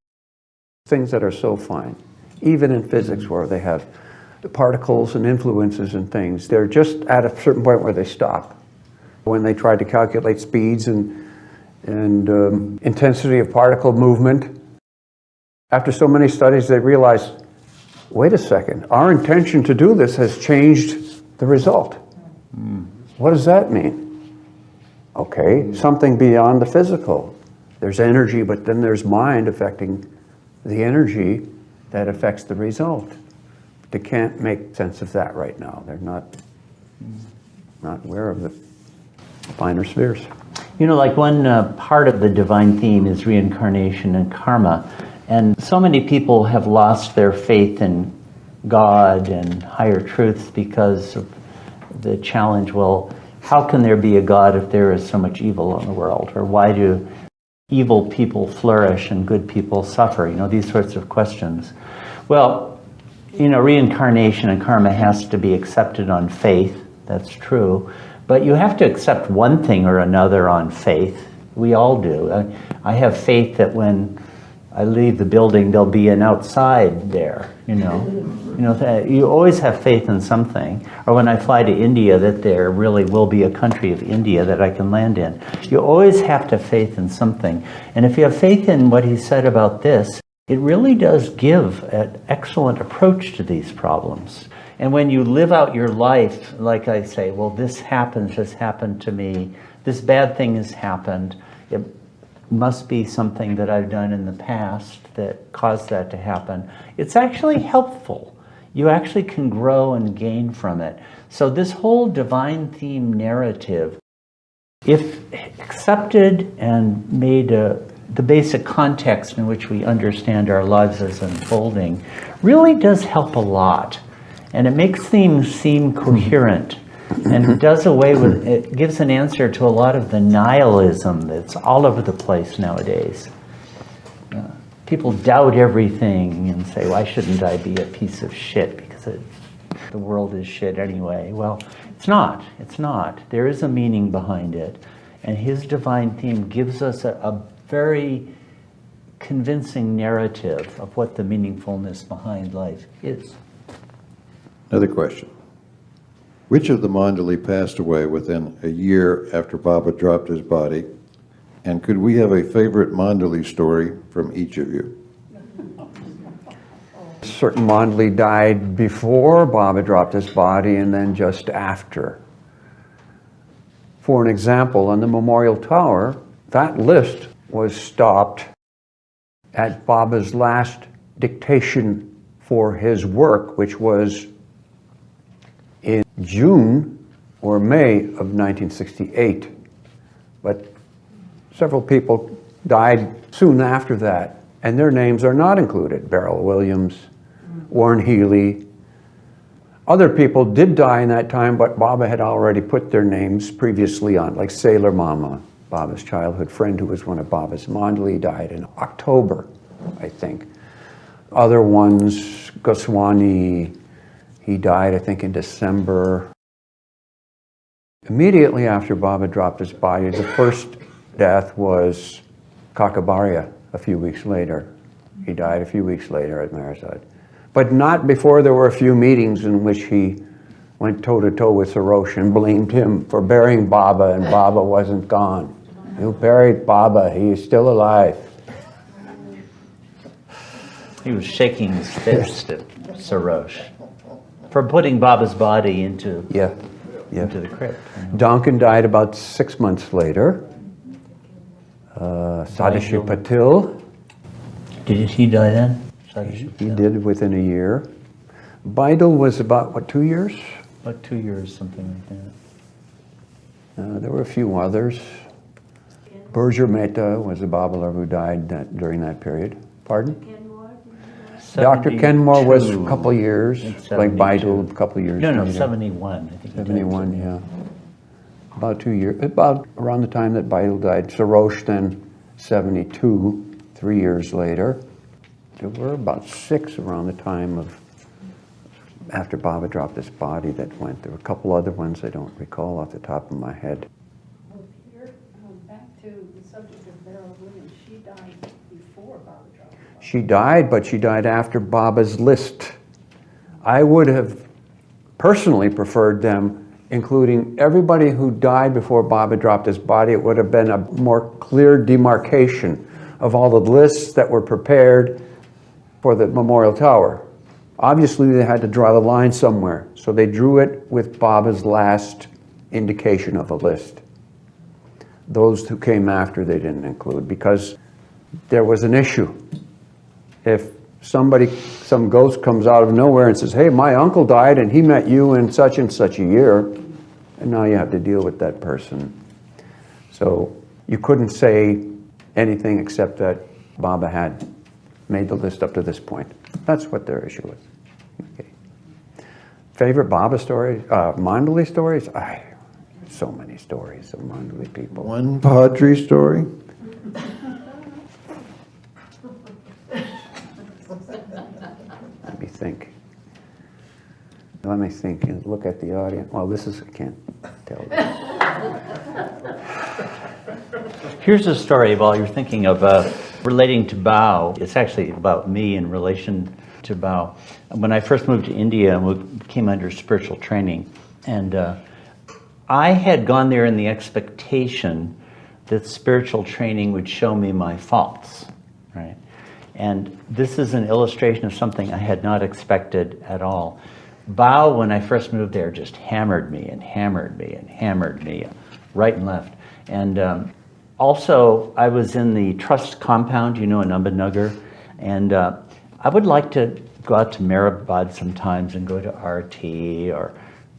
Things that are so fine. Even in physics, where they have the particles and influences and things, they're just at a certain point where they stop. When they try to calculate speeds and intensity of particle movement, after so many studies, they realize, wait a second, our intention to do this has changed the result. What does that mean? Okay, something beyond the physical. There's energy, but then there's mind affecting the energy that affects the result. They can't make sense of that right now. They're not aware of the finer spheres. You know, like one part of the divine theme is reincarnation and karma. And so many people have lost their faith in God and higher truths because of the challenge, well, how can there be a God if there is so much evil in the world? Or why do evil people flourish and good people suffer? You know, these sorts of questions. Well, you know, reincarnation and karma has to be accepted on faith. That's true. But you have to accept one thing or another on faith. We all do. I have faith that when I leave the building, there'll be an outside there, you know. You always have faith in something. Or when I fly to India, that there really will be a country of India that I can land in. You always have to have faith in something. And if you have faith in what he said about this, it really does give an excellent approach to these problems. And when you live out your life, like I say, well, this has happened to me, this bad thing has happened, it must be something that I've done in the past that caused that to happen. It's actually helpful. you actually can grow and gain from it. So this whole divine theme narrative, if accepted and made the basic context in which we understand our lives as unfolding, really does help a lot. And it makes things seem coherent. And it does away with, it gives an answer to a lot of the nihilism that's all over the place nowadays. People doubt everything and say, why shouldn't I be a piece of shit? Because the world is shit anyway. Well, it's not. It's not. There is a meaning behind it. And his divine theme gives us a very convincing narrative of what the meaningfulness behind life is. Another question. Which of the Mandali passed away within a year after Baba dropped his body? And could we have a favorite Mandali story from each of you? Certain Mandali died before Baba dropped his body and then just after. For an example, on the Memorial Tower, that list was stopped at Baba's last dictation for his work, which was in June or May of 1968. But several people died soon after that, and their names are not included. Beryl Williams, Warren Healy. Other people did die in that time, but Baba had already put their names previously on, like Sailor Mama, Baba's childhood friend who was one of Baba's Mandali, died in October, I think. Other ones, Goswami, he died, I think, in December. Immediately after Baba dropped his body, the first death was Kakabaria a few weeks later. He died a few weeks later at Marisad. But not before there were a few meetings in which he went toe-to-toe with Sarosh and blamed him for burying Baba, and Baba wasn't gone. You buried Baba, he is still alive. He was shaking his fist at Sarosh for putting Baba's body into the crypt. Duncan died about 6 months later. Sadashi Patil, Did he die then? he did within a year. Bidal was about, 2 years? About 2 years, something like that. There were a few others. Burger Mehta was a Babalar who died during that period. Pardon? Dr. Kenmore was a couple of years, like Bidal, a couple of years. No, later. 71. I think 71, yeah. About 2 years, about around the time that Bidal died. Sarosh then 72, 3 years later. There were about 6 around the time of after Baba dropped his body that went. There were a couple other ones I don't recall off the top of my head. Well, Peter, back to the subject of Beryl Williams, she died before Baba dropped her body. She died, but she died after Baba's list. I would have personally preferred them including everybody who died before Baba dropped his body. It would have been a more clear demarcation of all the lists that were prepared for the Memorial Tower. Obviously, they had to draw the line somewhere, so they drew it with Baba's last indication of a list. Those who came after, they didn't include, because there was an issue. If some ghost comes out of nowhere and says, hey, my uncle died and he met you in such and such a year, and now you have to deal with that person. So you couldn't say anything except that Baba had made the list up to this point. That's what their issue was. Okay. Favorite Baba stories? Mandali stories? So many stories of Mandali people. One Padre story? Let me think and look at the audience. Well, I can't tell. Here's a story while you're thinking of relating to Bao. It's actually about me in relation to Bao. When I first moved to India, we came under spiritual training. And I had gone there in the expectation that spiritual training would show me my faults, right? And this is an illustration of something I had not expected at all. Bao, when I first moved there, just hammered me and hammered me and hammered me right and left. And also, I was in the trust compound, in Ahmednagar, and I would like to go out to Maribad sometimes and go to RT or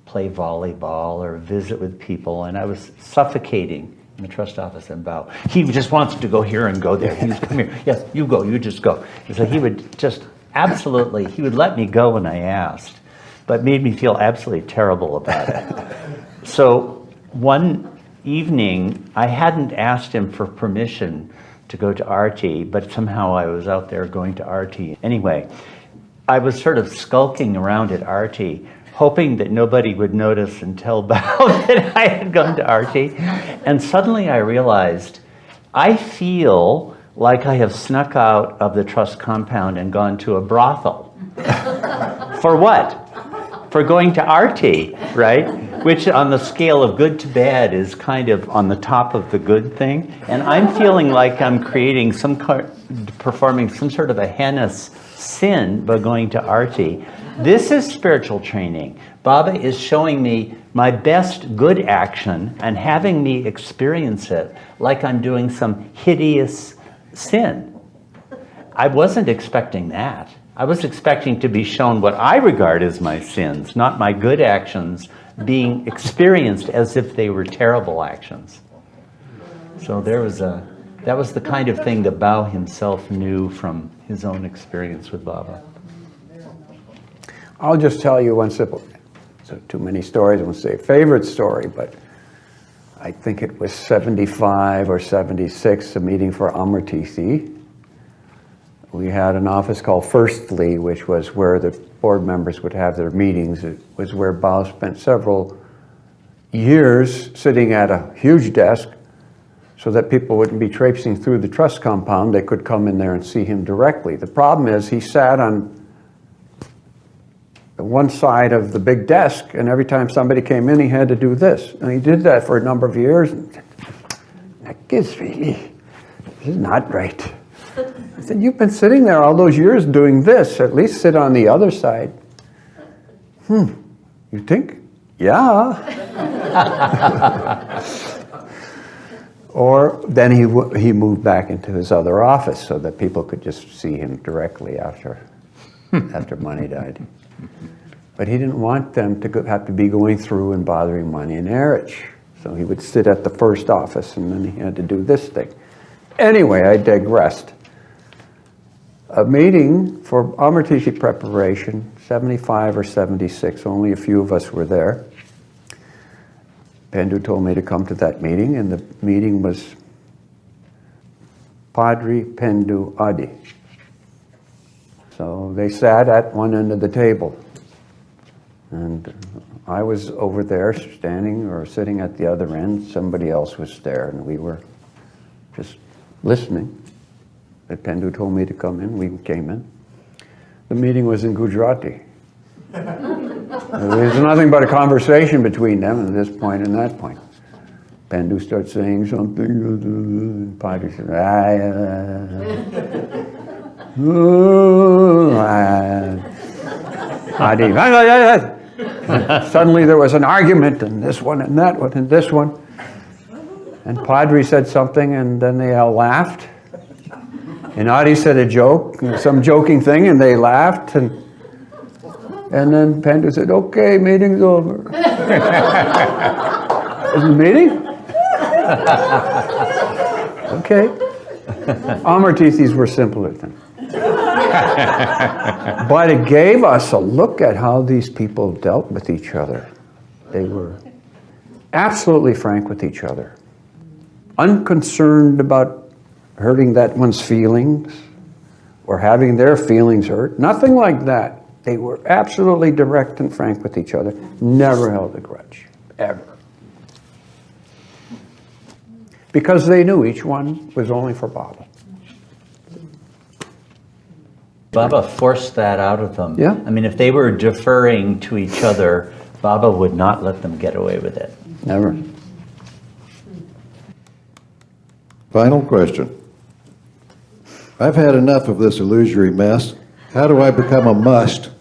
play volleyball or visit with people, and I was suffocating in the trust office in Bow. He just wants to go here and go there. He was, come here. Yes, you go, you just go. And so he would just absolutely, he would let me go when I asked, but made me feel absolutely terrible about it. So one evening, I hadn't asked him for permission to go to RT, but somehow I was out there going to RT. Anyway, I was sort of skulking around at RT, hoping that nobody would notice and tell Bao that I had gone to RT. And suddenly I realized, I feel like I have snuck out of the trust compound and gone to a brothel. For what? For going to RT, right? Which on the scale of good to bad is kind of on the top of the good thing. And I'm feeling like I'm creating performing some sort of a heinous sin by going to RT. This is spiritual training. Baba is showing me my best good action and having me experience it like I'm doing some hideous sin. I wasn't expecting that. I was expecting to be shown what I regard as my sins, not my good actions being experienced as if they were terrible actions. So that was the kind of thing that Bao himself knew from his own experience with Baba. I'll just tell you one simple, so too many stories, I won't say a favorite story, but I think it was 75 or 76, a meeting for Amartithi. We had an office called Firstly, which was where the board members would have their meetings. It was where Bao spent several years sitting at a huge desk so that people wouldn't be traipsing through the trust compound. They could come in there and see him directly. The problem is he sat on one side of the big desk, and every time somebody came in, he had to do this. And he did that for a number of years. That is really, this is not right. I said, you've been sitting there all those years doing this. At least sit on the other side. You think? Yeah. Or then he moved back into his other office so that people could just see him directly after Money died. But he didn't want them to have to be going through and bothering Money and Erich. So he would sit at the first office and then he had to do this thing. Anyway, I digressed. A meeting for Amartithi preparation, 75 or 76, only a few of us were there. Pendu told me to come to that meeting, and the meeting was Padre, Pendu, Adi. So they sat at one end of the table. And I was over there standing or sitting at the other end. Somebody else was there, and we were just listening. But Pendu told me to come in. We came in. The meeting was in Gujarati. There's nothing but a conversation between them at this point and that point. Pendu starts saying something, and Padre says, Suddenly there was an argument, and this one, and that one, and this one. And Padre said something, and then they all laughed. And Adi said a joke, some joking thing, and they laughed. And then Pendu said, okay, meeting's over. Is the meeting? Okay. Amartithis were simpler then. But it gave us a look at how these people dealt with each other. They were absolutely frank with each other, unconcerned about hurting that one's feelings or having their feelings hurt. Nothing like that. They were absolutely direct and frank with each other. Never held a grudge, ever. Because they knew each one was only for Baba. Baba forced that out of them. Yeah. I mean, if they were deferring to each other, Baba would not let them get away with it. Never. Final question. I've had enough of this illusory mess. How do I become a must?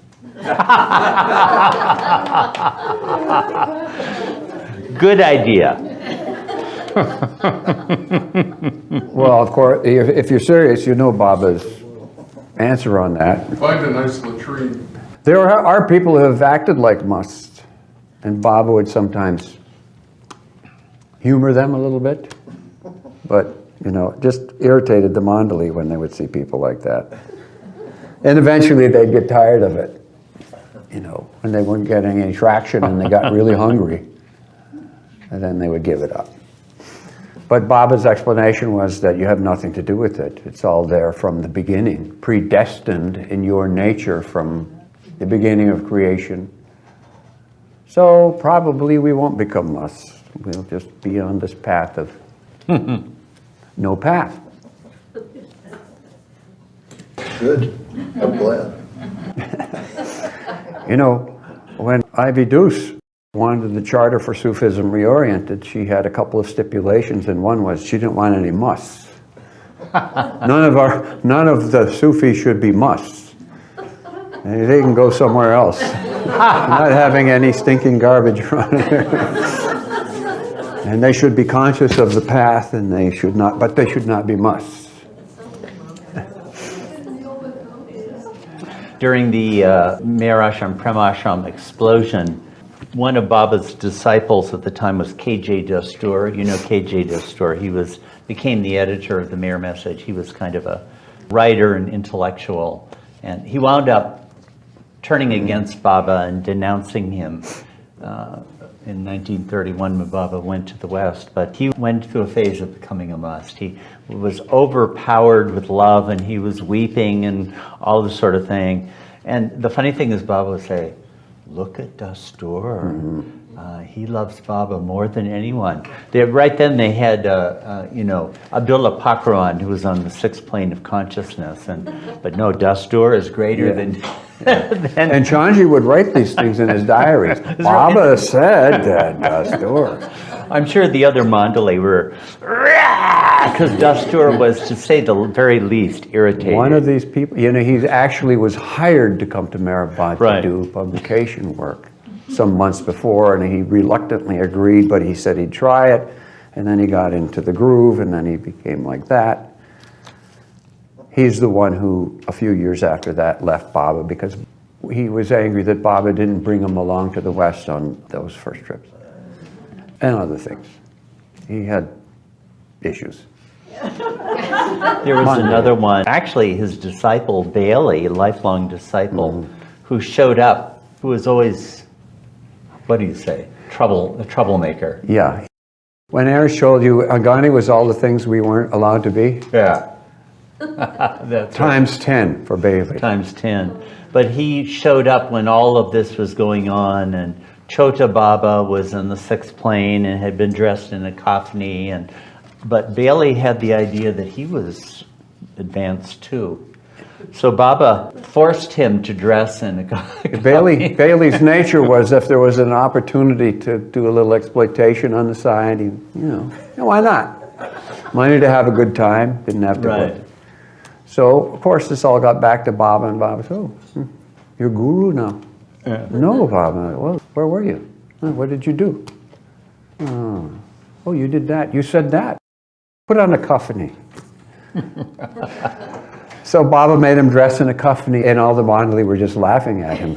Good idea. Well, of course, if you're serious, you know Baba's answer on that. Find a nice latrine. There are people who have acted like musts, and Baba would sometimes humor them a little bit, but, you know, just irritated the Mandali when they would see people like that. And eventually they'd get tired of it, you know, when they weren't getting any traction and they got really hungry, and then they would give it up. But Baba's explanation was that you have nothing to do with it. It's all there from the beginning, predestined in your nature from the beginning of creation. So probably we won't become musts. We'll just be on this path of no path. Good. I'm glad. You know, when Ivy Deuce wanted the Charter for Sufism reoriented, she had a couple of stipulations, and one was she didn't want any musts. None of the Sufis should be musts. And they can go somewhere else. Not having any stinking garbage around here. And they should be conscious of the path, and they should not, but they should not be musts. During the Meher Prem explosion, one of Baba's disciples at the time was K.J. Dastur. You know K.J. Dastur. He became the editor of the Meher Message. He was kind of a writer and intellectual. And he wound up turning against Baba and denouncing him in 1931 when Baba went to the West. But he went through a phase of becoming a must. He was overpowered with love, and he was weeping and all this sort of thing. And the funny thing is, Baba would say, "Look at Dastur. He loves Baba more than anyone." Right then they had, Abdullah Pakran, who was on the sixth plane of consciousness. But no, Dastur is greater than... And Chanji would write these things in his diaries. Baba said that Dastur. I'm sure the other Mandali were, because Dastur was, to say the very least, irritated. One of these people, you know, he actually was hired to come to Mehrabad to do publication work some months before, and he reluctantly agreed, but he said he'd try it, and then he got into the groove, and then he became like that. He's the one who, a few years after that, left Baba because he was angry that Baba didn't bring him along to the West on those first trips. And other things. He had issues. There was another one, actually his disciple Bailey, a lifelong disciple, who showed up, who was always, what do you say, a troublemaker. Yeah. When Aaron showed you, Agani was all the things we weren't allowed to be. Yeah. That's Times 10 for Bailey. Times 10. But he showed up when all of this was going on, and Chota Baba was in the sixth plane and had been dressed in a kafni, but Bailey had the idea that he was advanced too. So Baba forced him to dress in a kafni. Bailey's nature was, if there was an opportunity to do a little exploitation on the side, why not? Money to have a good time, didn't have to work. So, of course, this all got back to Baba, and Baba said, "Oh, you're guru now." Yeah. "No, Baba." "Well, where were you?" "What did you do?" "Oh, you did that. You said that. Put on a kafni." So Baba made him dress in a kafni, and all the Mandali were just laughing at him.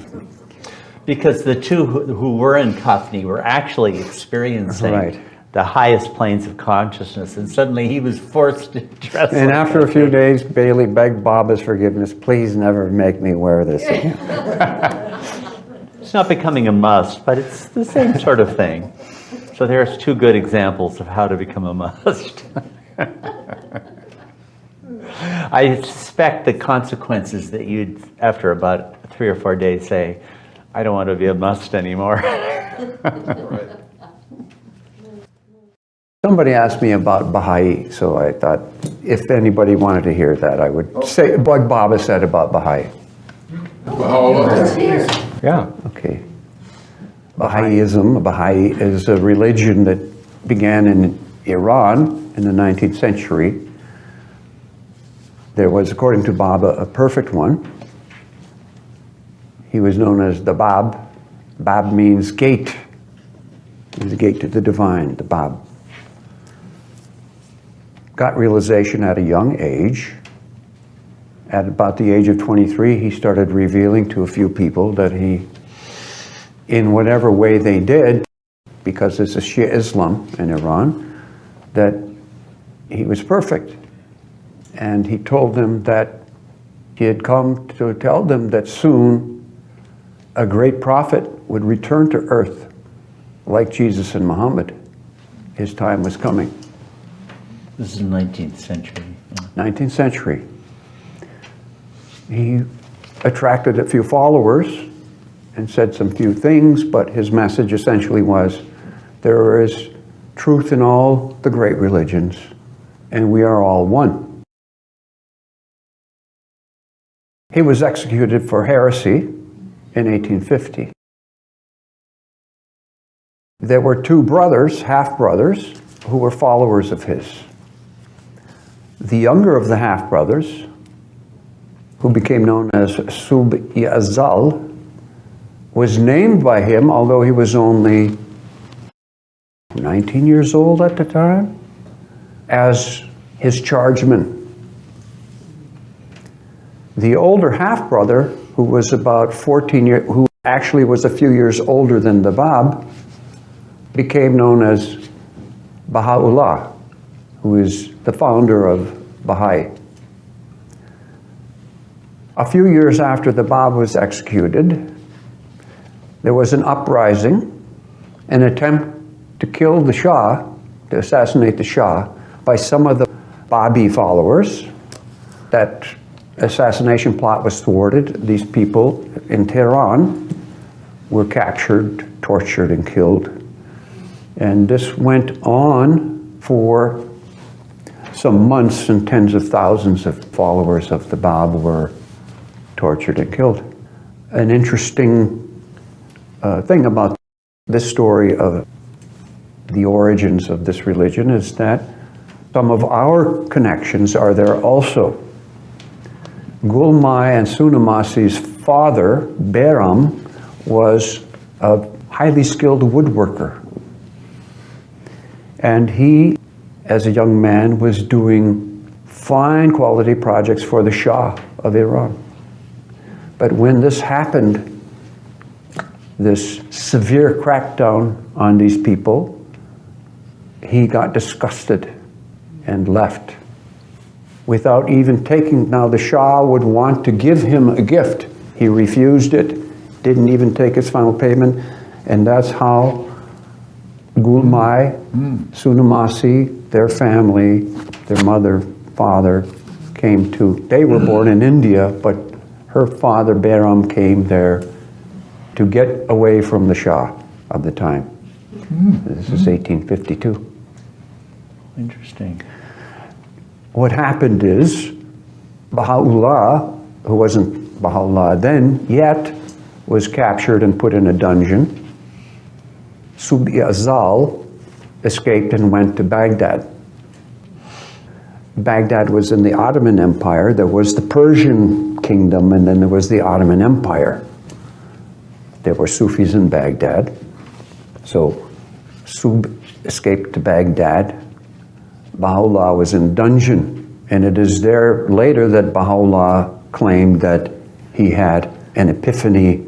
Because the two who were in kafni were actually experiencing the highest planes of consciousness, and suddenly he was forced to dress. And like after a few days, Bailey begged Baba's forgiveness. "Please never make me wear this again." It's not becoming a must, but it's the same sort of thing. So there's two good examples of how to become a must. I suspect the consequences that you'd, after about 3 or 4 days, say, "I don't want to be a must anymore." Somebody asked me about Baha'i, so I thought if anybody wanted to hear that, I would say what Baba said about Baha'i. Yeah. Okay. Baha'i is a religion that began in Iran in the 19th century. There was, according to Baba, a perfect one. He was known as the Bab. Bab means gate. He's the gate to the divine, the Bab. Got realization at a young age. At about the age of 23, he started revealing to a few people that he, in whatever way they did, because this is Shia Islam in Iran, that he was perfect. And he told them that he had come to tell them that soon a great prophet would return to earth, like Jesus and Muhammad. His time was coming. This is the 19th century. 19th century. He attracted a few followers and said some few things, but his message essentially was, there is truth in all the great religions, and we are all one. He was executed for heresy in 1850. There were two brothers, half-brothers, who were followers of his. The younger of the half-brothers, who became known as Sub-Yazal, was named by him, although he was only 19 years old at the time, as his chargeman. The older half-brother, who was about 14 years, who actually was a few years older than the Bab, became known as Baha'u'llah, who is the founder of Baha'i. A few years after the Bab was executed, there was an uprising, an attempt to kill the Shah, to assassinate the Shah, by some of the Babi followers. That assassination plot was thwarted. These people in Tehran were captured, tortured, and killed. And this went on for some months, and tens of thousands of followers of the Bab were tortured and killed. An interesting thing about this story of the origins of this religion is that some of our connections are there also. Gulmai and Sunamasi's father, Behram, was a highly skilled woodworker. And he, as a young man, was doing fine quality projects for the Shah of Iran. But when this happened, this severe crackdown on these people, he got disgusted and left without even taking. Now the Shah would want to give him a gift. He refused it, didn't even take his final payment, and that's how Gulmai, Sunamasi, their family, their mother, father, came to, they were born in India, but her father, Behram, came there to get away from the Shah of the time. This is 1852. Interesting. What happened is, Baha'u'llah, who wasn't Baha'u'llah then yet, was captured and put in a dungeon. Sub-Yazal escaped and went to Baghdad. Baghdad was in the Ottoman Empire. There was the Persian kingdom, and then there was the Ottoman Empire. There were Sufis in Baghdad. So Sub escaped to Baghdad. Baha'u'llah was in dungeon, and it is there later that Baha'u'llah claimed that he had an epiphany,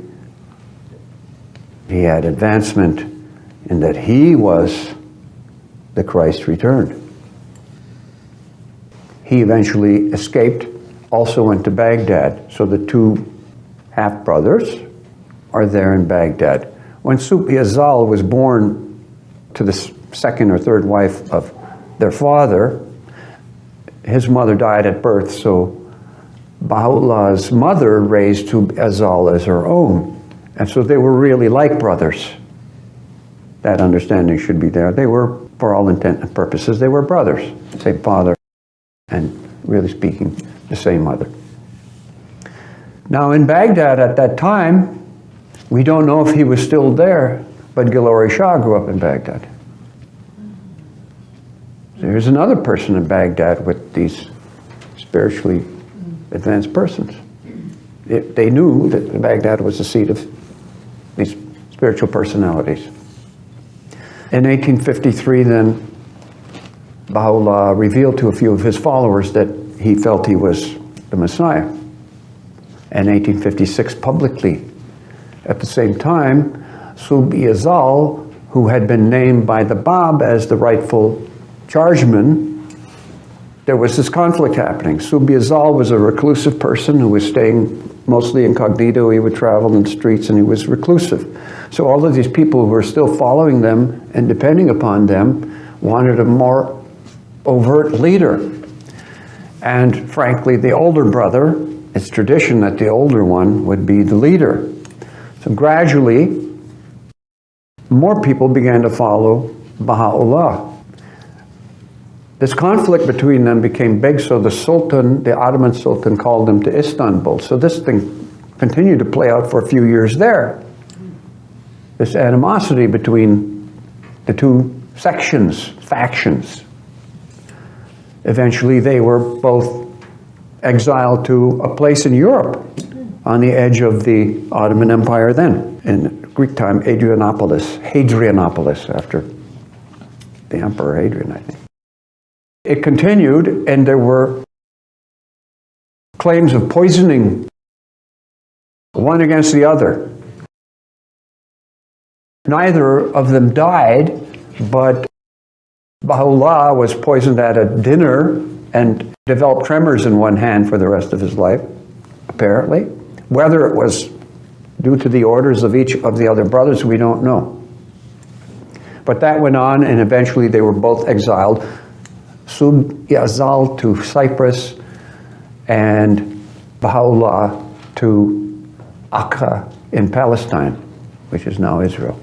he had advancement, and that he was the Christ returned. He eventually escaped, also went to Baghdad. So the two half-brothers are there in Baghdad. When Sub-Yazal was born to the second or third wife of their father, his mother died at birth, so Baha'u'llah's mother raised Sub-Yazal as her own. And so they were really like brothers. That understanding should be there. They were, for all intent and purposes, they were brothers, same father, and really speaking, the same mother. Now in Baghdad at that time, we don't know if he was still there, but Gilori Shah grew up in Baghdad. There's another person in Baghdad with these spiritually advanced persons. They knew that Baghdad was the seat of these spiritual personalities. In 1853 then, Baha'u'llah revealed to a few of his followers that he felt he was the Messiah. In 1856, publicly. At the same time, Sub-Yazal, who had been named by the Bab as the rightful chargeman, there was this conflict happening. Sub-Yazal was a reclusive person who was staying mostly incognito. He would travel in the streets and he was reclusive. So all of these people who were still following them and depending upon them wanted a more overt leader. And frankly, the older brother, it's tradition that the older one would be the leader. So gradually, more people began to follow Baha'u'llah. This conflict between them became big, so the Sultan, the Ottoman Sultan, called them to Istanbul. So this thing continued to play out for a few years there. This animosity between the two sections, factions. Eventually they were both exiled to a place in Europe on the edge of the Ottoman Empire then. In Greek time, Hadrianopolis, after the Emperor Hadrian, I think. It continued, and there were claims of poisoning one against the other. Neither of them died, but Baha'u'llah was poisoned at a dinner and developed tremors in one hand for the rest of his life, apparently. Whether it was due to the orders of each of the other brothers, we don't know. But that went on, and eventually they were both exiled. Sub-Yazal to Cyprus, and Baha'u'llah to Akka in Palestine, which is now Israel.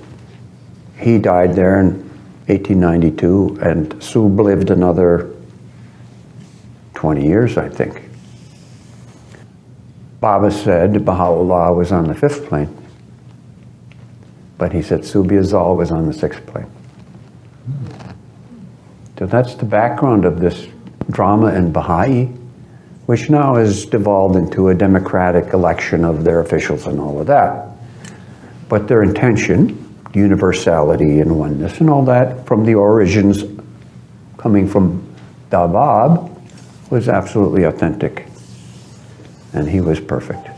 He died there in 1892, and Sub lived another 20 years, I think. Baba said Baha'u'llah was on the 5th plane, but he said Sub-Yazal was on the 6th plane. So that's the background of this drama in Baha'i, which now has devolved into a democratic election of their officials and all of that. But their intention, universality and oneness and all that, from the origins coming from the Bab, was absolutely authentic. And he was perfect.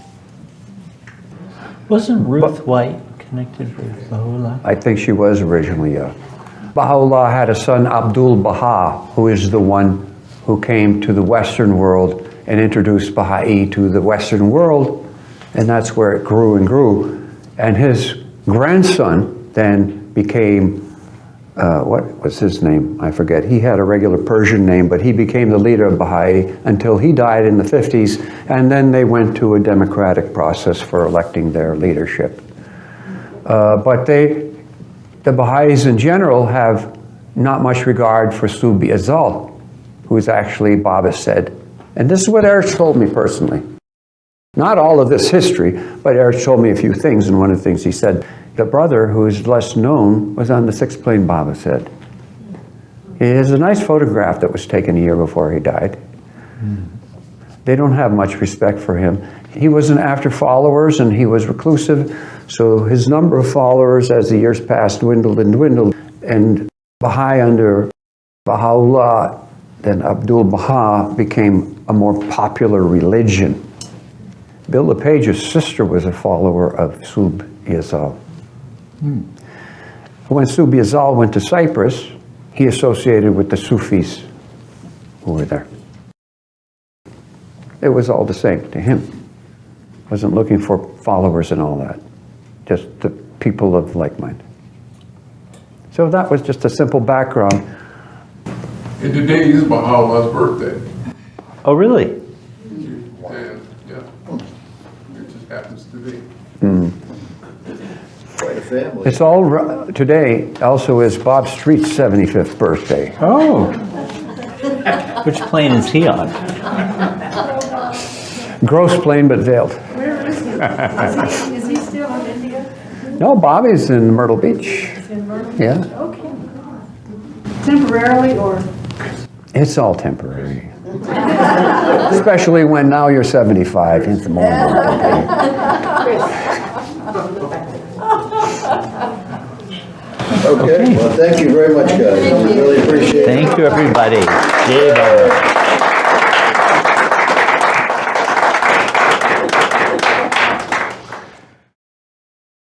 Wasn't Ruth White connected with Baha'u'llah? I think she was originally, Baha'u'llah had a son, Abdul Baha, who is the one who came to the Western world and introduced Baha'i to the Western world, and that's where it grew and grew. And his grandson then became, what was his name? I forget. He had a regular Persian name, but he became the leader of Baha'i until he died in the 50s, and then they went to a democratic process for electing their leadership. But the Baha'is in general have not much regard for Sub-Yazal, who is actually, Baba said, and this is what Erich told me personally. Not all of this history, but Erich told me a few things, and one of the things he said, the brother, who is less known, was on the 6th plane, Baba said. He has a nice photograph that was taken a year before he died. They don't have much respect for him. He wasn't after followers, and he was reclusive, so his number of followers as the years passed dwindled and dwindled. And Baha'i under Baha'u'llah, then Abdul Baha, became a more popular religion. Bill LePage's sister was a follower of Sub-Yazal. When Sub-Yazal went to Cyprus, he associated with the Sufis who were there. It was all the same to him. Wasn't looking for followers and all that. Just the people of like mind. So that was just a simple background. And today is Baha'u'llah's birthday. Oh, really? And, yeah, it just happens to be. Quite a family. It's all, today also is Bob Street's 75th birthday. Oh. Which plane is he on? Gross plain but veiled. Where is he? Is he still in India? No, Bobby's in Myrtle Beach. He's in Myrtle Beach? Yeah. Okay. Temporarily or? It's all temporary. Especially when now you're 75. It's more Okay, well, thank you very much, guys. I really appreciate it. Thank you, everybody. Yay, Barbara.